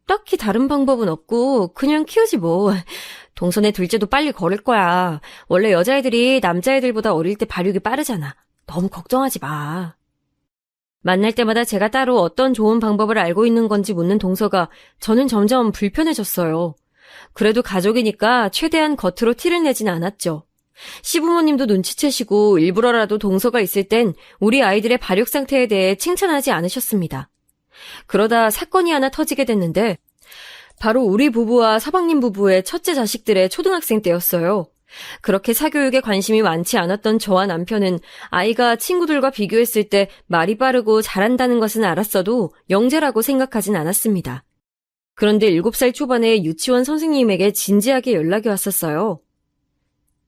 딱히 다른 방법은 없고 그냥 키우지 뭐. 동선의 둘째도 빨리 걸을 거야. 원래 여자애들이 남자애들보다 어릴 때 발육이 빠르잖아. 너무 걱정하지 마. 만날 때마다 제가 따로 어떤 좋은 방법을 알고 있는 건지 묻는 동서가 저는 점점 불편해졌어요. 그래도 가족이니까 최대한 겉으로 티를 내진 않았죠. 시부모님도 눈치채시고 일부러라도 동서가 있을 땐 우리 아이들의 발육 상태에 대해 칭찬하지 않으셨습니다. 그러다 사건이 하나 터지게 됐는데 바로 우리 부부와 서방님 부부의 첫째 자식들의 초등학생 때였어요. 그렇게 사교육에 관심이 많지 않았던 저와 남편은 아이가 친구들과 비교했을 때 말이 빠르고 잘한다는 것은 알았어도 영재라고 생각하진 않았습니다. 그런데 7살 초반에 유치원 선생님에게 진지하게 연락이 왔었어요.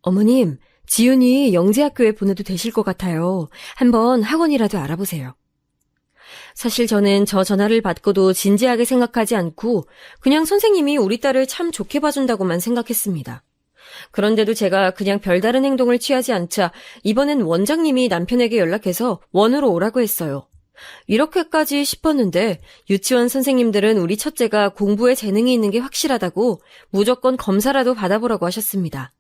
어머님, 지윤이 영재학교에 보내도 되실 것 같아요. 한번 학원이라도 알아보세요. 사실 저는 저 전화를 받고도 진지하게 생각하지 않고 그냥 선생님이 우리 딸을 참 좋게 봐준다고만 생각했습니다. 그런데도 제가 그냥 별다른 행동을 취하지 않자 이번엔 원장님이 남편에게 연락해서 원으로 오라고 했어요. 이렇게까지 싶었는데 유치원 선생님들은 우리 첫째가 공부에 재능이 있는 게 확실하다고 무조건 검사라도 받아보라고 하셨습니다.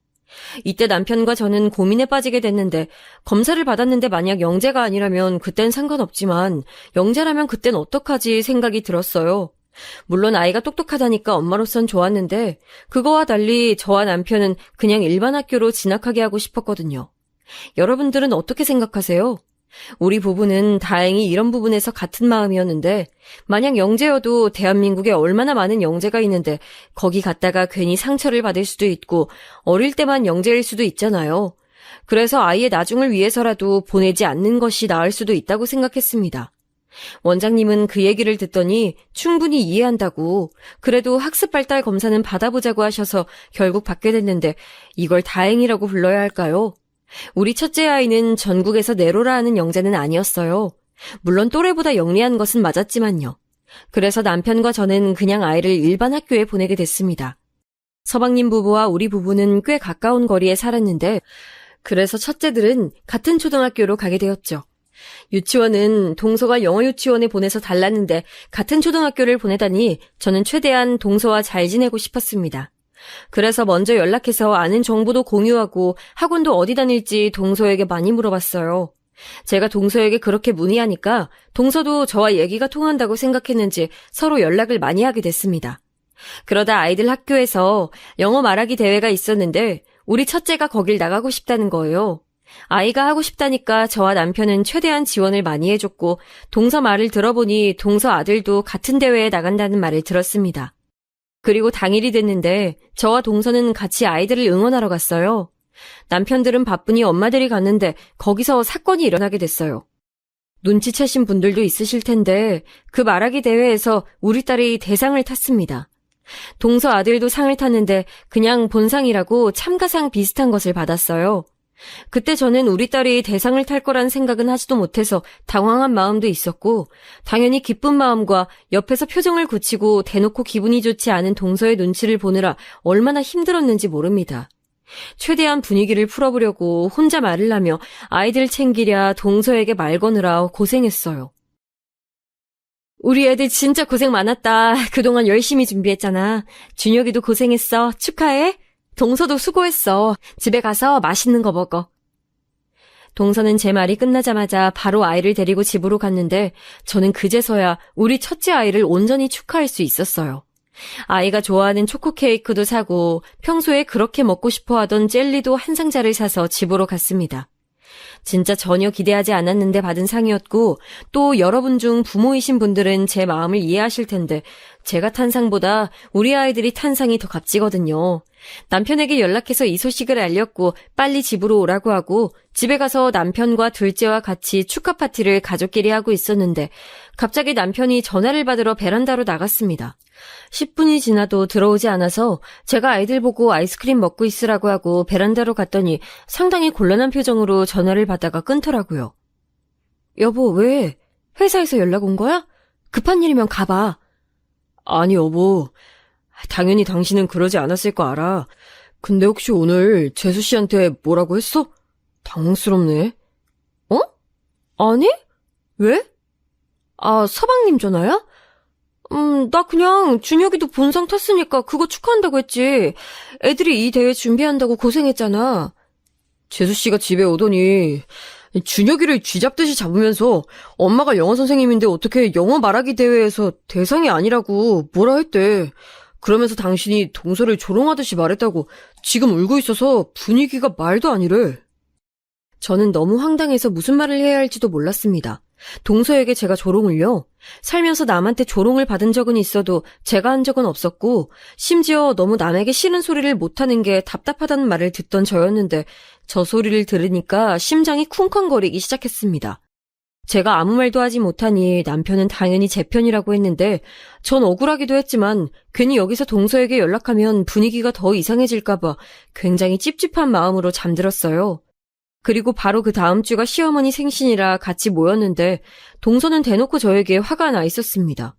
이때 남편과 저는 고민에 빠지게 됐는데 검사를 받았는데 만약 영재가 아니라면 그땐 상관없지만 영재라면 그땐 어떡하지 생각이 들었어요. 물론 아이가 똑똑하다니까 엄마로선 좋았는데 그거와 달리 저와 남편은 그냥 일반 학교로 진학하게 하고 싶었거든요. 여러분들은 어떻게 생각하세요? 우리 부부는 다행히 이런 부분에서 같은 마음이었는데 만약 영재여도 대한민국에 얼마나 많은 영재가 있는데 거기 갔다가 괜히 상처를 받을 수도 있고 어릴 때만 영재일 수도 있잖아요. 그래서 아이의 나중을 위해서라도 보내지 않는 것이 나을 수도 있다고 생각했습니다. 원장님은 그 얘기를 듣더니 충분히 이해한다고 그래도 학습발달 검사는 받아보자고 하셔서 결국 받게 됐는데 이걸 다행이라고 불러야 할까요? 우리 첫째 아이는 전국에서 내로라 하는 영재는 아니었어요. 물론 또래보다 영리한 것은 맞았지만요. 그래서 남편과 저는 그냥 아이를 일반 학교에 보내게 됐습니다. 서방님 부부와 우리 부부는 꽤 가까운 거리에 살았는데 그래서 첫째들은 같은 초등학교로 가게 되었죠. 유치원은 동서가 영어 유치원에 보내서 달랐는데 같은 초등학교를 보내다니 저는 최대한 동서와 잘 지내고 싶었습니다. 그래서 먼저 연락해서 아는 정보도 공유하고 학원도 어디 다닐지 동서에게 많이 물어봤어요. 제가 동서에게 그렇게 문의하니까 동서도 저와 얘기가 통한다고 생각했는지 서로 연락을 많이 하게 됐습니다. 그러다 아이들 학교에서 영어 말하기 대회가 있었는데 우리 첫째가 거길 나가고 싶다는 거예요. 아이가 하고 싶다니까 저와 남편은 최대한 지원을 많이 해줬고 동서 말을 들어보니 동서 아들도 같은 대회에 나간다는 말을 들었습니다. 그리고 당일이 됐는데 저와 동서는 같이 아이들을 응원하러 갔어요. 남편들은 바쁘니 엄마들이 갔는데 거기서 사건이 일어나게 됐어요. 눈치채신 분들도 있으실 텐데 그 말하기 대회에서 우리 딸이 대상을 탔습니다. 동서 아들도 상을 탔는데 그냥 본상이라고 참가상 비슷한 것을 받았어요. 그때 저는 우리 딸이 대상을 탈 거란 생각은 하지도 못해서 당황한 마음도 있었고 당연히 기쁜 마음과 옆에서 표정을 굳히고 대놓고 기분이 좋지 않은 동서의 눈치를 보느라 얼마나 힘들었는지 모릅니다. 최대한 분위기를 풀어보려고 혼자 말을 하며 아이들 챙기랴 동서에게 말 거느라 고생했어요. 우리 애들 진짜 고생 많았다. 그동안 열심히 준비했잖아. 준혁이도 고생했어. 축하해. 동서도 수고했어. 집에 가서 맛있는 거 먹어. 동서는 제 말이 끝나자마자 바로 아이를 데리고 집으로 갔는데 저는 그제서야 우리 첫째 아이를 온전히 축하할 수 있었어요. 아이가 좋아하는 초코 케이크도 사고 평소에 그렇게 먹고 싶어 하던 젤리도 한 상자를 사서 집으로 갔습니다. 진짜 전혀 기대하지 않았는데 받은 상이었고 또 여러분 중 부모이신 분들은 제 마음을 이해하실 텐데 제가 탄 상보다 우리 아이들이 탄 상이 더 값지거든요. 남편에게 연락해서 이 소식을 알렸고 빨리 집으로 오라고 하고 집에 가서 남편과 둘째와 같이 축하 파티를 가족끼리 하고 있었는데 갑자기 남편이 전화를 받으러 베란다로 나갔습니다. 10분이 지나도 들어오지 않아서 제가 아이들 보고 아이스크림 먹고 있으라고 하고 베란다로 갔더니 상당히 곤란한 표정으로 전화를 받다가 끊더라고요. 여보, 왜? 회사에서 연락 온 거야? 급한 일이면 가봐. 아니, 여보. 당연히 당신은 그러지 않았을 거 알아. 근데 혹시 오늘 재수 씨한테 뭐라고 했어? 당황스럽네. 어? 아니? 왜? 아, 서방님 전화야? 나 그냥 준혁이도 본상 탔으니까 그거 축하한다고 했지. 애들이 이 대회 준비한다고 고생했잖아. 재수 씨가 집에 오더니 준혁이를 쥐잡듯이 잡으면서 엄마가 영어 선생님인데 어떻게 영어 말하기 대회에서 대상이 아니라고 뭐라 했대. 그러면서 당신이 동서를 조롱하듯이 말했다고 지금 울고 있어서 분위기가 말도 아니래. 저는 너무 황당해서 무슨 말을 해야 할지도 몰랐습니다. 동서에게 제가 조롱을요? 살면서 남한테 조롱을 받은 적은 있어도 제가 한 적은 없었고 심지어 너무 남에게 싫은 소리를 못하는 게 답답하다는 말을 듣던 저였는데 저 소리를 들으니까 심장이 쿵쾅거리기 시작했습니다. 제가 아무 말도 하지 못하니 남편은 당연히 제 편이라고 했는데 전 억울하기도 했지만 괜히 여기서 동서에게 연락하면 분위기가 더 이상해질까 봐 굉장히 찝찝한 마음으로 잠들었어요. 그리고 바로 그 다음 주가 시어머니 생신이라 같이 모였는데 동서는 대놓고 저에게 화가 나 있었습니다.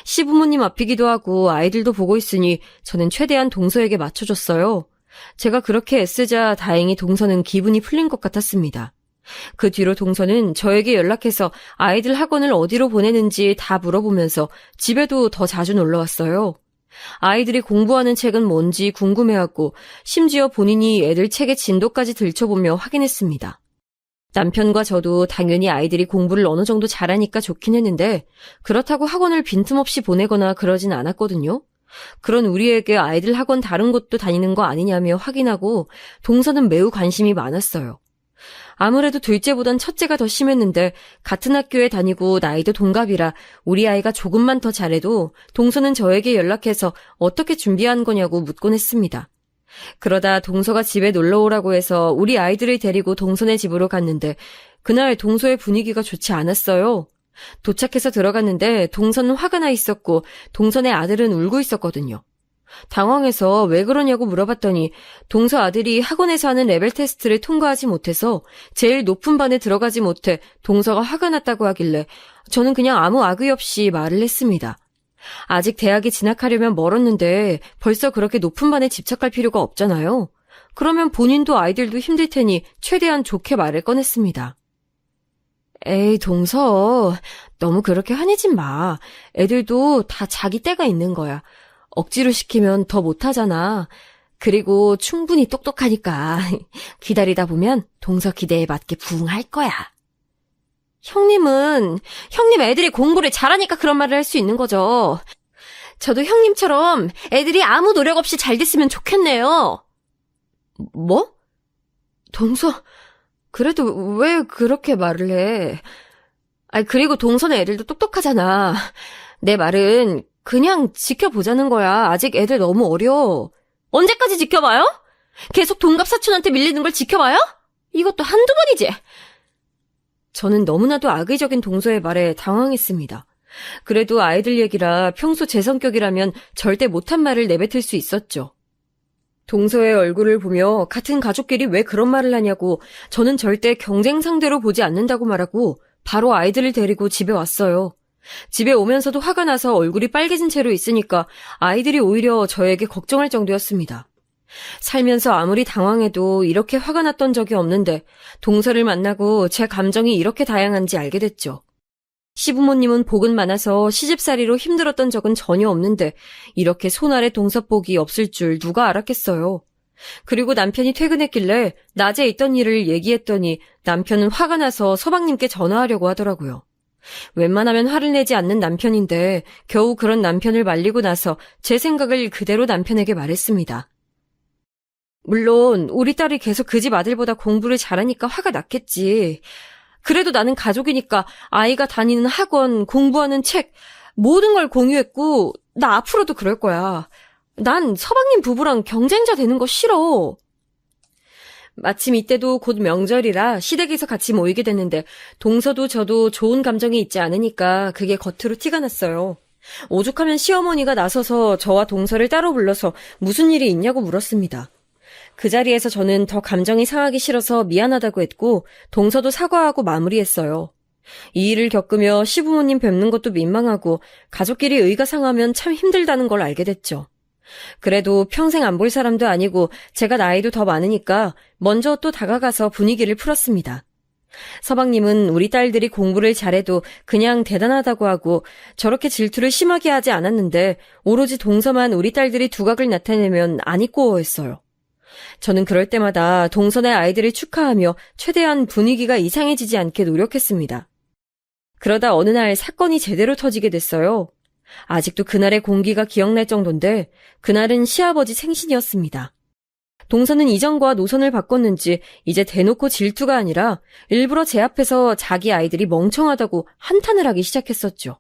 시부모님 앞이기도 하고 아이들도 보고 있으니 저는 최대한 동서에게 맞춰줬어요. 제가 그렇게 애쓰자 다행히 동서는 기분이 풀린 것 같았습니다. 그 뒤로 동서는 저에게 연락해서 아이들 학원을 어디로 보내는지 다 물어보면서 집에도 더 자주 놀러왔어요. 아이들이 공부하는 책은 뭔지 궁금해하고 심지어 본인이 애들 책의 진도까지 들춰보며 확인했습니다. 남편과 저도 당연히 아이들이 공부를 어느 정도 잘하니까 좋긴 했는데 그렇다고 학원을 빈틈없이 보내거나 그러진 않았거든요. 그런 우리에게 아이들 학원 다른 곳도 다니는 거 아니냐며 확인하고 동서는 매우 관심이 많았어요. 아무래도 둘째보단 첫째가 더 심했는데 같은 학교에 다니고 나이도 동갑이라 우리 아이가 조금만 더 잘해도 동서는 저에게 연락해서 어떻게 준비한 거냐고 묻곤 했습니다. 그러다 동서가 집에 놀러 오라고 해서 우리 아이들을 데리고 동서네 집으로 갔는데 그날 동서의 분위기가 좋지 않았어요. 도착해서 들어갔는데 동서는 화가 나 있었고 동서네 아들은 울고 있었거든요. 당황해서 왜 그러냐고 물어봤더니 동서 아들이 학원에서 하는 레벨 테스트를 통과하지 못해서 제일 높은 반에 들어가지 못해 동서가 화가 났다고 하길래 저는 그냥 아무 악의 없이 말을 했습니다. 아직 대학에 진학하려면 멀었는데 벌써 그렇게 높은 반에 집착할 필요가 없잖아요. 그러면 본인도 아이들도 힘들 테니 최대한 좋게 말을 꺼냈습니다. 에이, 동서, 너무 그렇게 화내지 마. 애들도 다 자기 때가 있는 거야. 억지로 시키면 더 못하잖아. 그리고 충분히 똑똑하니까 기다리다 보면 동서 기대에 맞게 부응할 거야. 형님 애들이 공부를 잘하니까 그런 말을 할 수 있는 거죠. 저도 형님처럼 애들이 아무 노력 없이 잘 됐으면 좋겠네요. 뭐? 동서, 그래도 왜 그렇게 말을 해? 그리고 동서는 애들도 똑똑하잖아. 내 말은 그냥 지켜보자는 거야. 아직 애들 너무 어려. 언제까지 지켜봐요? 계속 동갑 사촌한테 밀리는 걸 지켜봐요? 이것도 한두 번이지. 저는 너무나도 악의적인 동서의 말에 당황했습니다. 그래도 아이들 얘기라 평소 제 성격이라면 절대 못한 말을 내뱉을 수 있었죠. 동서의 얼굴을 보며 같은 가족끼리 왜 그런 말을 하냐고 저는 절대 경쟁 상대로 보지 않는다고 말하고 바로 아이들을 데리고 집에 왔어요. 집에 오면서도 화가 나서 얼굴이 빨개진 채로 있으니까 아이들이 오히려 저에게 걱정할 정도였습니다. 살면서 아무리 당황해도 이렇게 화가 났던 적이 없는데 동서를 만나고 제 감정이 이렇게 다양한지 알게 됐죠. 시부모님은 복은 많아서 시집살이로 힘들었던 적은 전혀 없는데 이렇게 손 아래 동서복이 없을 줄 누가 알았겠어요. 그리고 남편이 퇴근했길래 낮에 있던 일을 얘기했더니 남편은 화가 나서 서방님께 전화하려고 하더라고요. 웬만하면 화를 내지 않는 남편인데 겨우 그런 남편을 말리고 나서 제 생각을 그대로 남편에게 말했습니다. 물론 우리 딸이 계속 그 집 아들보다 공부를 잘하니까 화가 났겠지. 그래도 나는 가족이니까 아이가 다니는 학원, 공부하는 책, 모든 걸 공유했고 나 앞으로도 그럴 거야. 난 서방님 부부랑 경쟁자 되는 거 싫어. 마침 이때도 곧 명절이라 시댁에서 같이 모이게 됐는데 동서도 저도 좋은 감정이 있지 않으니까 그게 겉으로 티가 났어요. 오죽하면 시어머니가 나서서 저와 동서를 따로 불러서 무슨 일이 있냐고 물었습니다. 그 자리에서 저는 더 감정이 상하기 싫어서 미안하다고 했고 동서도 사과하고 마무리했어요. 이 일을 겪으며 시부모님 뵙는 것도 민망하고 가족끼리 의가 상하면 참 힘들다는 걸 알게 됐죠. 그래도 평생 안 볼 사람도 아니고 제가 나이도 더 많으니까 먼저 또 다가가서 분위기를 풀었습니다. 서방님은 우리 딸들이 공부를 잘해도 그냥 대단하다고 하고 저렇게 질투를 심하게 하지 않았는데 오로지 동서만 우리 딸들이 두각을 나타내면 안 입고 했어요. 저는 그럴 때마다 동서의 아이들을 축하하며 최대한 분위기가 이상해지지 않게 노력했습니다. 그러다 어느 날 사건이 제대로 터지게 됐어요. 아직도 그날의 공기가 기억날 정도인데 그날은 시아버지 생신이었습니다. 동서는 이전과 노선을 바꿨는지 이제 대놓고 질투가 아니라 일부러 제 앞에서 자기 아이들이 멍청하다고 한탄을 하기 시작했었죠.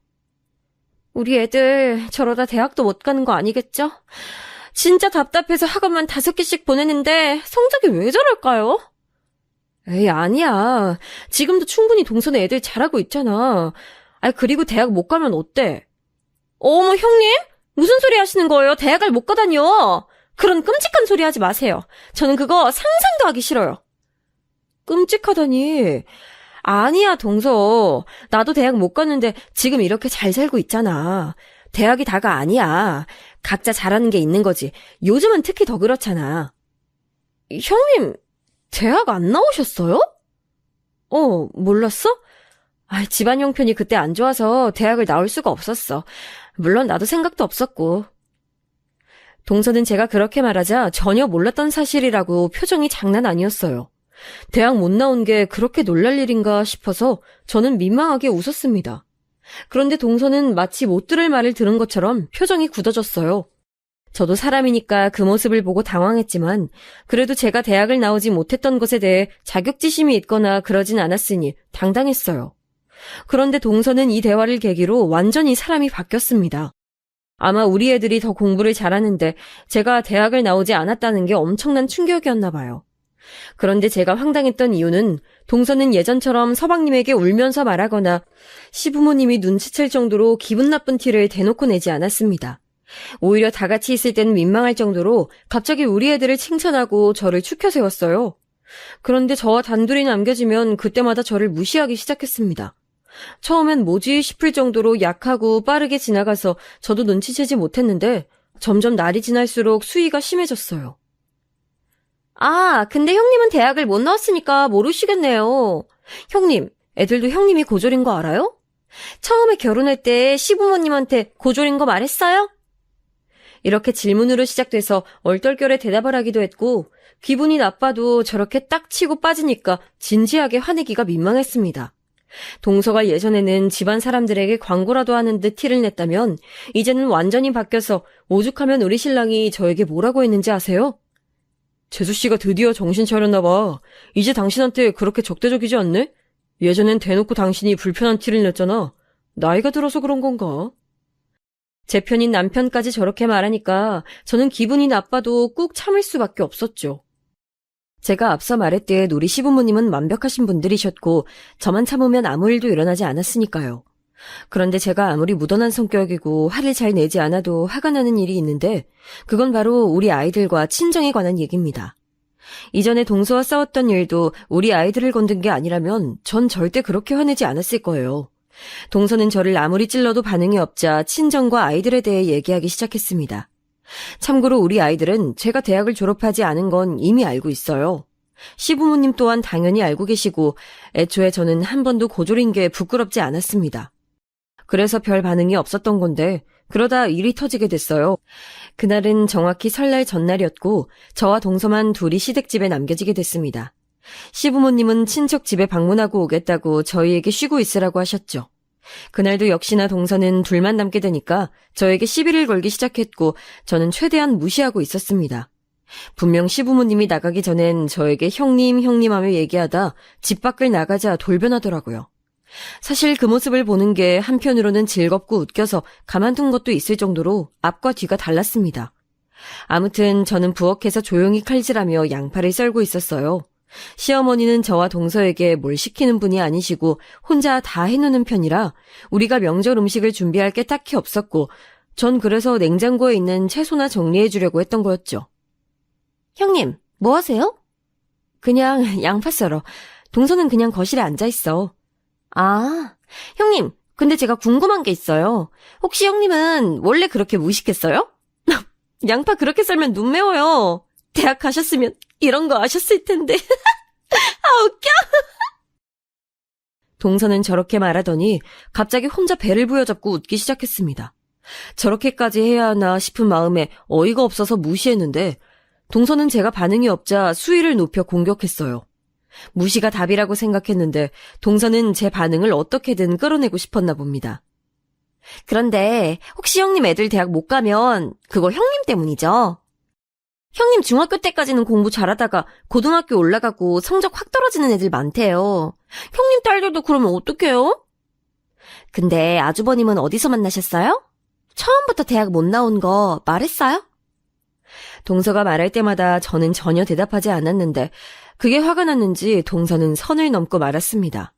우리 애들 저러다 대학도 못 가는 거 아니겠죠? 진짜 답답해서 학원만 5개씩 보내는데 성적이 왜 저럴까요? 에이, 아니야. 지금도 충분히 동서는 애들 잘하고 있잖아. 그리고 대학 못 가면 어때? 어머, 형님? 무슨 소리 하시는 거예요? 대학을 못 가다니요. 그런 끔찍한 소리 하지 마세요. 저는 그거 상상도 하기 싫어요. 끔찍하다니. 아니야, 동서. 나도 대학 못 갔는데 지금 이렇게 잘 살고 있잖아. 대학이 다가 아니야. 각자 잘하는 게 있는 거지. 요즘은 특히 더 그렇잖아. 형님, 대학 안 나오셨어요? 몰랐어? 집안 형편이 그때 안 좋아서 대학을 나올 수가 없었어. 물론 나도 생각도 없었고. 동서는 제가 그렇게 말하자 전혀 몰랐던 사실이라고 표정이 장난 아니었어요. 대학 못 나온 게 그렇게 놀랄 일인가 싶어서 저는 민망하게 웃었습니다. 그런데 동서는 마치 못 들을 말을 들은 것처럼 표정이 굳어졌어요. 저도 사람이니까 그 모습을 보고 당황했지만 그래도 제가 대학을 나오지 못했던 것에 대해 자격지심이 있거나 그러진 않았으니 당당했어요. 그런데 동서는 이 대화를 계기로 완전히 사람이 바뀌었습니다. 아마 우리 애들이 더 공부를 잘하는데 제가 대학을 나오지 않았다는 게 엄청난 충격이었나 봐요. 그런데 제가 황당했던 이유는 동서는 예전처럼 서방님에게 울면서 말하거나 시부모님이 눈치챌 정도로 기분 나쁜 티를 대놓고 내지 않았습니다. 오히려 다 같이 있을 때는 민망할 정도로 갑자기 우리 애들을 칭찬하고 저를 추켜 세웠어요. 그런데 저와 단둘이 남겨지면 그때마다 저를 무시하기 시작했습니다. 처음엔 뭐지 싶을 정도로 약하고 빠르게 지나가서 저도 눈치채지 못했는데 점점 날이 지날수록 수위가 심해졌어요. 근데 형님은 대학을 못 나왔으니까 모르시겠네요. 형님, 애들도 형님이 고졸인 거 알아요? 처음에 결혼할 때 시부모님한테 고졸인 거 말했어요? 이렇게 질문으로 시작돼서 얼떨결에 대답을 하기도 했고 기분이 나빠도 저렇게 딱 치고 빠지니까 진지하게 화내기가 민망했습니다. 동서가 예전에는 집안 사람들에게 광고라도 하는 듯 티를 냈다면 이제는 완전히 바뀌어서 오죽하면 우리 신랑이 저에게 뭐라고 했는지 아세요? 재수씨가 드디어 정신 차렸나 봐. 이제 당신한테 그렇게 적대적이지 않네? 예전엔 대놓고 당신이 불편한 티를 냈잖아. 나이가 들어서 그런 건가? 제 편인 남편까지 저렇게 말하니까 저는 기분이 나빠도 꾹 참을 수밖에 없었죠. 제가 앞서 말했듯 우리 시부모님은 완벽하신 분들이셨고 저만 참으면 아무 일도 일어나지 않았으니까요. 그런데 제가 아무리 무던한 성격이고 화를 잘 내지 않아도 화가 나는 일이 있는데 그건 바로 우리 아이들과 친정에 관한 얘기입니다. 이전에 동서와 싸웠던 일도 우리 아이들을 건든 게 아니라면 전 절대 그렇게 화내지 않았을 거예요. 동서는 저를 아무리 찔러도 반응이 없자 친정과 아이들에 대해 얘기하기 시작했습니다. 참고로 우리 아이들은 제가 대학을 졸업하지 않은 건 이미 알고 있어요. 시부모님 또한 당연히 알고 계시고 애초에 저는 한 번도 고졸인 게 부끄럽지 않았습니다. 그래서 별 반응이 없었던 건데 그러다 일이 터지게 됐어요. 그날은 정확히 설날 전날이었고 저와 동서만 둘이 시댁집에 남겨지게 됐습니다. 시부모님은 친척 집에 방문하고 오겠다고 저희에게 쉬고 있으라고 하셨죠. 그날도 역시나 동서는 둘만 남게 되니까 저에게 시비를 걸기 시작했고 저는 최대한 무시하고 있었습니다. 분명 시부모님이 나가기 전엔 저에게 형님 하며 얘기하다 집 밖을 나가자 돌변하더라고요. 사실 그 모습을 보는 게 한편으로는 즐겁고 웃겨서 가만둔 것도 있을 정도로 앞과 뒤가 달랐습니다. 아무튼 저는 부엌에서 조용히 칼질하며 양파를 썰고 있었어요. 시어머니는 저와 동서에게 뭘 시키는 분이 아니시고 혼자 다 해놓는 편이라 우리가 명절 음식을 준비할 게 딱히 없었고 전 그래서 냉장고에 있는 채소나 정리해 주려고 했던 거였죠. 형님, 뭐 하세요? 그냥 양파 썰어. 동서는 그냥 거실에 앉아있어. 아, 형님, 근데 제가 궁금한 게 있어요. 혹시 형님은 원래 그렇게 무식했어요? 양파 그렇게 썰면 눈 매워요. 대학 가셨으면 이런 거 아셨을 텐데. 아, 웃겨. 동서는 저렇게 말하더니 갑자기 혼자 배를 부여잡고 웃기 시작했습니다. 저렇게까지 해야 하나 싶은 마음에 어이가 없어서 무시했는데 동서는 제가 반응이 없자 수위를 높여 공격했어요. 무시가 답이라고 생각했는데 동서는 제 반응을 어떻게든 끌어내고 싶었나 봅니다. 그런데 혹시 형님 애들 대학 못 가면 그거 형님 때문이죠? 형님 중학교 때까지는 공부 잘하다가 고등학교 올라가고 성적 확 떨어지는 애들 많대요. 형님 딸들도 그러면 어떡해요? 근데 아주버님은 어디서 만나셨어요? 처음부터 대학 못 나온 거 말했어요? 동서가 말할 때마다 저는 전혀 대답하지 않았는데 그게 화가 났는지 동서는 선을 넘고 말았습니다.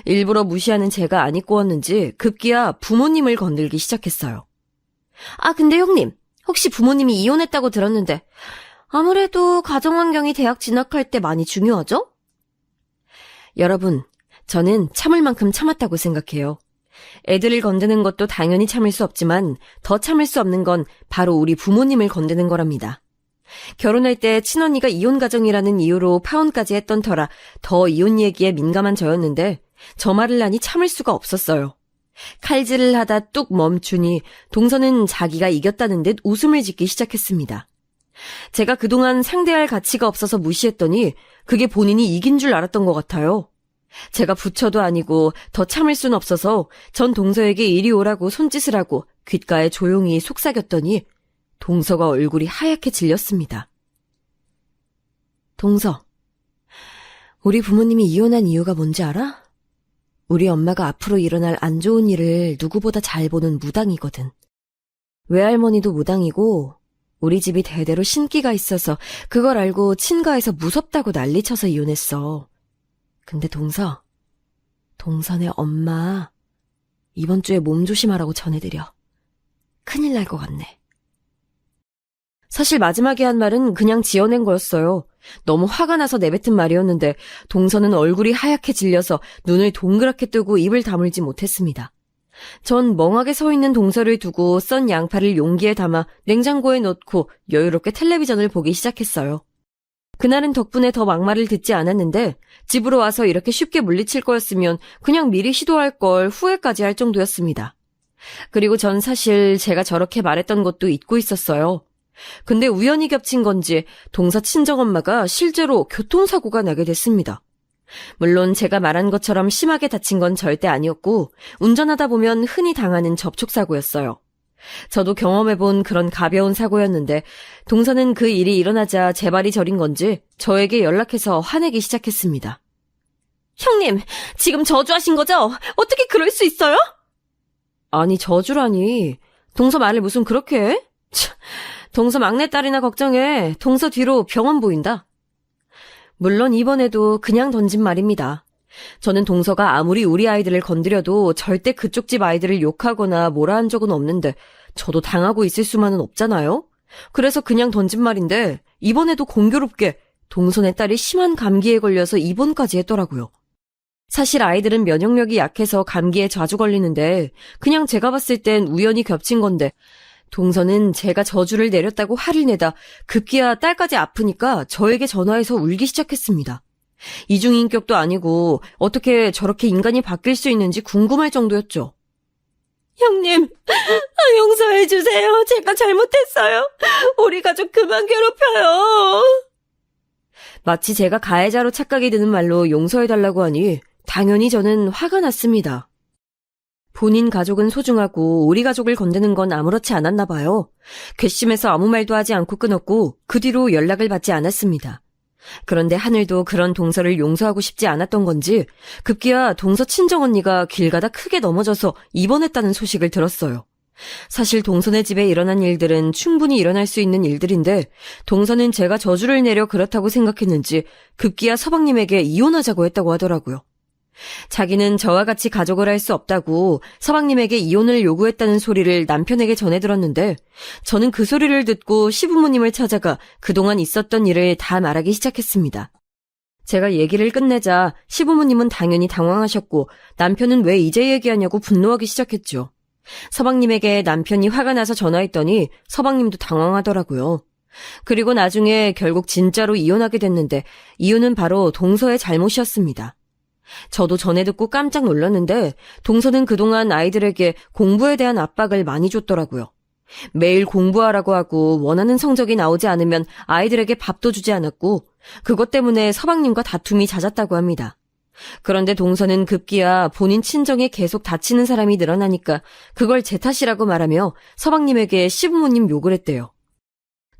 일부러 무시하는 제가 안 입고왔는지 급기야 부모님을 건들기 시작했어요. 아, 근데 형님, 혹시 부모님이 이혼했다고 들었는데 아무래도 가정환경이 대학 진학할 때 많이 중요하죠? 여러분, 저는 참을 만큼 참았다고 생각해요. 애들을 건드는 것도 당연히 참을 수 없지만 더 참을 수 없는 건 바로 우리 부모님을 건드는 거랍니다. 결혼할 때 친언니가 이혼 가정이라는 이유로 파혼까지 했던 터라 더 이혼 얘기에 민감한 저였는데 저 말을 하니 참을 수가 없었어요. 칼질을 하다 뚝 멈추니 동서는 자기가 이겼다는 듯 웃음을 짓기 시작했습니다. 제가 그동안 상대할 가치가 없어서 무시했더니 그게 본인이 이긴 줄 알았던 것 같아요. 제가 부처도 아니고 더 참을 순 없어서 전 동서에게 이리 오라고 손짓을 하고 귓가에 조용히 속삭였더니 동서가 얼굴이 하얗게 질렸습니다. 동서, 우리 부모님이 이혼한 이유가 뭔지 알아? 우리 엄마가 앞으로 일어날 안 좋은 일을 누구보다 잘 보는 무당이거든. 외할머니도 무당이고 우리 집이 대대로 신기가 있어서 그걸 알고 친가에서 무섭다고 난리쳐서 이혼했어. 근데 동서네 엄마 이번 주에 몸 조심하라고 전해드려. 큰일 날 것 같네. 사실 마지막에 한 말은 그냥 지어낸 거였어요. 너무 화가 나서 내뱉은 말이었는데 동서는 얼굴이 하얗게 질려서 눈을 동그랗게 뜨고 입을 다물지 못했습니다. 전 멍하게 서 있는 동서를 두고 썬 양파를 용기에 담아 냉장고에 넣고 여유롭게 텔레비전을 보기 시작했어요. 그날은 덕분에 더 막말을 듣지 않았는데 집으로 와서 이렇게 쉽게 물리칠 거였으면 그냥 미리 시도할 걸 후회까지 할 정도였습니다. 그리고 전 사실 제가 저렇게 말했던 것도 잊고 있었어요. 근데 우연히 겹친 건지 동서 친정엄마가 실제로 교통사고가 나게 됐습니다. 물론 제가 말한 것처럼 심하게 다친 건 절대 아니었고 운전하다 보면 흔히 당하는 접촉사고였어요. 저도 경험해본 그런 가벼운 사고였는데 동서는 그 일이 일어나자 제 발이 저린 건지 저에게 연락해서 화내기 시작했습니다. 형님, 지금 저주하신 거죠? 어떻게 그럴 수 있어요? 아니 저주라니. 동서 말을 무슨 그렇게 해? 참, 동서 막내딸이나 걱정해. 동서 뒤로 병원 보인다. 물론 이번에도 그냥 던진 말입니다. 저는 동서가 아무리 우리 아이들을 건드려도 절대 그쪽 집 아이들을 욕하거나 뭐라 한 적은 없는데 저도 당하고 있을 수만은 없잖아요. 그래서 그냥 던진 말인데 이번에도 공교롭게 동서네 딸이 심한 감기에 걸려서 입원까지 했더라고요. 사실 아이들은 면역력이 약해서 감기에 자주 걸리는데 그냥 제가 봤을 땐 우연히 겹친 건데 동서는 제가 저주를 내렸다고 화를 내다 급기야 딸까지 아프니까 저에게 전화해서 울기 시작했습니다. 이중인격도 아니고 어떻게 저렇게 인간이 바뀔 수 있는지 궁금할 정도였죠. 형님, 용서해주세요. 제가 잘못했어요. 우리 가족 그만 괴롭혀요. 마치 제가 가해자로 착각이 드는 말로 용서해달라고 하니 당연히 저는 화가 났습니다. 본인 가족은 소중하고 우리 가족을 건드는 건 아무렇지 않았나 봐요. 괘씸해서 아무 말도 하지 않고 끊었고 그 뒤로 연락을 받지 않았습니다. 그런데 하늘도 그런 동서를 용서하고 싶지 않았던 건지 급기야 동서 친정언니가 길 가다 크게 넘어져서 입원했다는 소식을 들었어요. 사실 동서네 집에 일어난 일들은 충분히 일어날 수 있는 일들인데 동서는 제가 저주를 내려 그렇다고 생각했는지 급기야 서방님에게 이혼하자고 했다고 하더라고요. 자기는 저와 같이 가족을 할 수 없다고 서방님에게 이혼을 요구했다는 소리를 남편에게 전해 들었는데 저는 그 소리를 듣고 시부모님을 찾아가 그동안 있었던 일을 다 말하기 시작했습니다. 제가 얘기를 끝내자 시부모님은 당연히 당황하셨고 남편은 왜 이제 얘기하냐고 분노하기 시작했죠. 서방님에게 남편이 화가 나서 전화했더니 서방님도 당황하더라고요. 그리고 나중에 결국 진짜로 이혼하게 됐는데 이유는 바로 동서의 잘못이었습니다. 저도 전해 듣고 깜짝 놀랐는데 동서는 그동안 아이들에게 공부에 대한 압박을 많이 줬더라고요. 매일 공부하라고 하고 원하는 성적이 나오지 않으면 아이들에게 밥도 주지 않았고 그것 때문에 서방님과 다툼이 잦았다고 합니다. 그런데 동서는 급기야 본인 친정에 계속 다치는 사람이 늘어나니까 그걸 제 탓이라고 말하며 서방님에게 시부모님 욕을 했대요.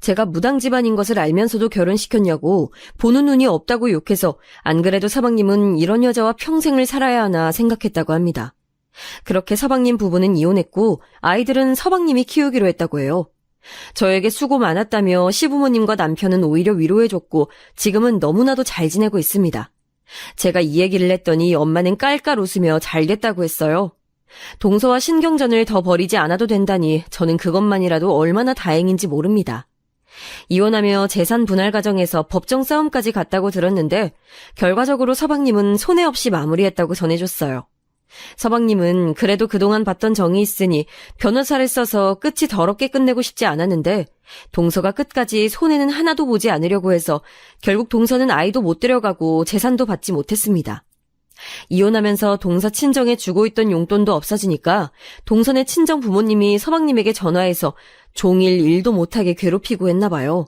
제가 무당 집안인 것을 알면서도 결혼시켰냐고 보는 눈이 없다고 욕해서 안 그래도 서방님은 이런 여자와 평생을 살아야 하나 생각했다고 합니다. 그렇게 서방님 부부는 이혼했고 아이들은 서방님이 키우기로 했다고 해요. 저에게 수고 많았다며 시부모님과 남편은 오히려 위로해줬고 지금은 너무나도 잘 지내고 있습니다. 제가 이 얘기를 했더니 엄마는 깔깔 웃으며 잘 됐다고 했어요. 동서와 신경전을 더 벌이지 않아도 된다니 저는 그것만이라도 얼마나 다행인지 모릅니다. 이혼하며 재산 분할 과정에서 법정 싸움까지 갔다고 들었는데 결과적으로 서방님은 손해 없이 마무리했다고 전해줬어요. 서방님은 그래도 그동안 봤던 정이 있으니 변호사를 써서 끝이 더럽게 끝내고 싶지 않았는데 동서가 끝까지 손해는 하나도 보지 않으려고 해서 결국 동서는 아이도 못 데려가고 재산도 받지 못했습니다. 이혼하면서 동서 친정에 주고 있던 용돈도 없어지니까 동서네 친정 부모님이 서방님에게 전화해서 종일 일도 못하게 괴롭히고 했나 봐요.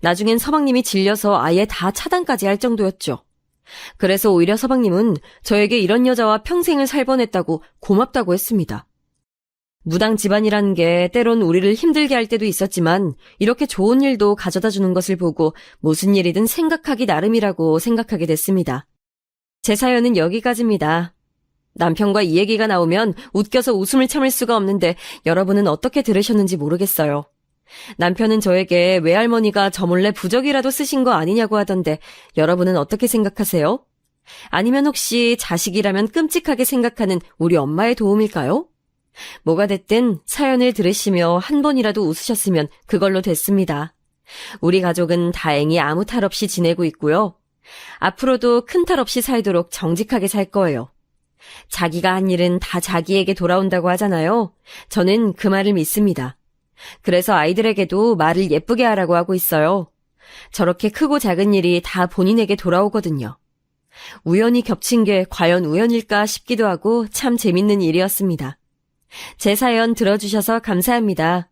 나중엔 서방님이 질려서 아예 다 차단까지 할 정도였죠. 그래서 오히려 서방님은 저에게 이런 여자와 평생을 살 뻔했다고 고맙다고 했습니다. 무당 집안이라는 게 때론 우리를 힘들게 할 때도 있었지만 이렇게 좋은 일도 가져다 주는 것을 보고 무슨 일이든 생각하기 나름이라고 생각하게 됐습니다. 제 사연은 여기까지입니다. 남편과 이 얘기가 나오면 웃겨서 웃음을 참을 수가 없는데 여러분은 어떻게 들으셨는지 모르겠어요. 남편은 저에게 외할머니가 저 몰래 부적이라도 쓰신 거 아니냐고 하던데 여러분은 어떻게 생각하세요? 아니면 혹시 자식이라면 끔찍하게 생각하는 우리 엄마의 도움일까요? 뭐가 됐든 사연을 들으시며 한 번이라도 웃으셨으면 그걸로 됐습니다. 우리 가족은 다행히 아무 탈 없이 지내고 있고요. 앞으로도 큰 탈 없이 살도록 정직하게 살 거예요. 자기가 한 일은 다 자기에게 돌아온다고 하잖아요. 저는 그 말을 믿습니다. 그래서 아이들에게도 말을 예쁘게 하라고 하고 있어요. 저렇게 크고 작은 일이 다 본인에게 돌아오거든요. 우연히 겹친 게 과연 우연일까 싶기도 하고 참 재밌는 일이었습니다. 제 사연 들어주셔서 감사합니다.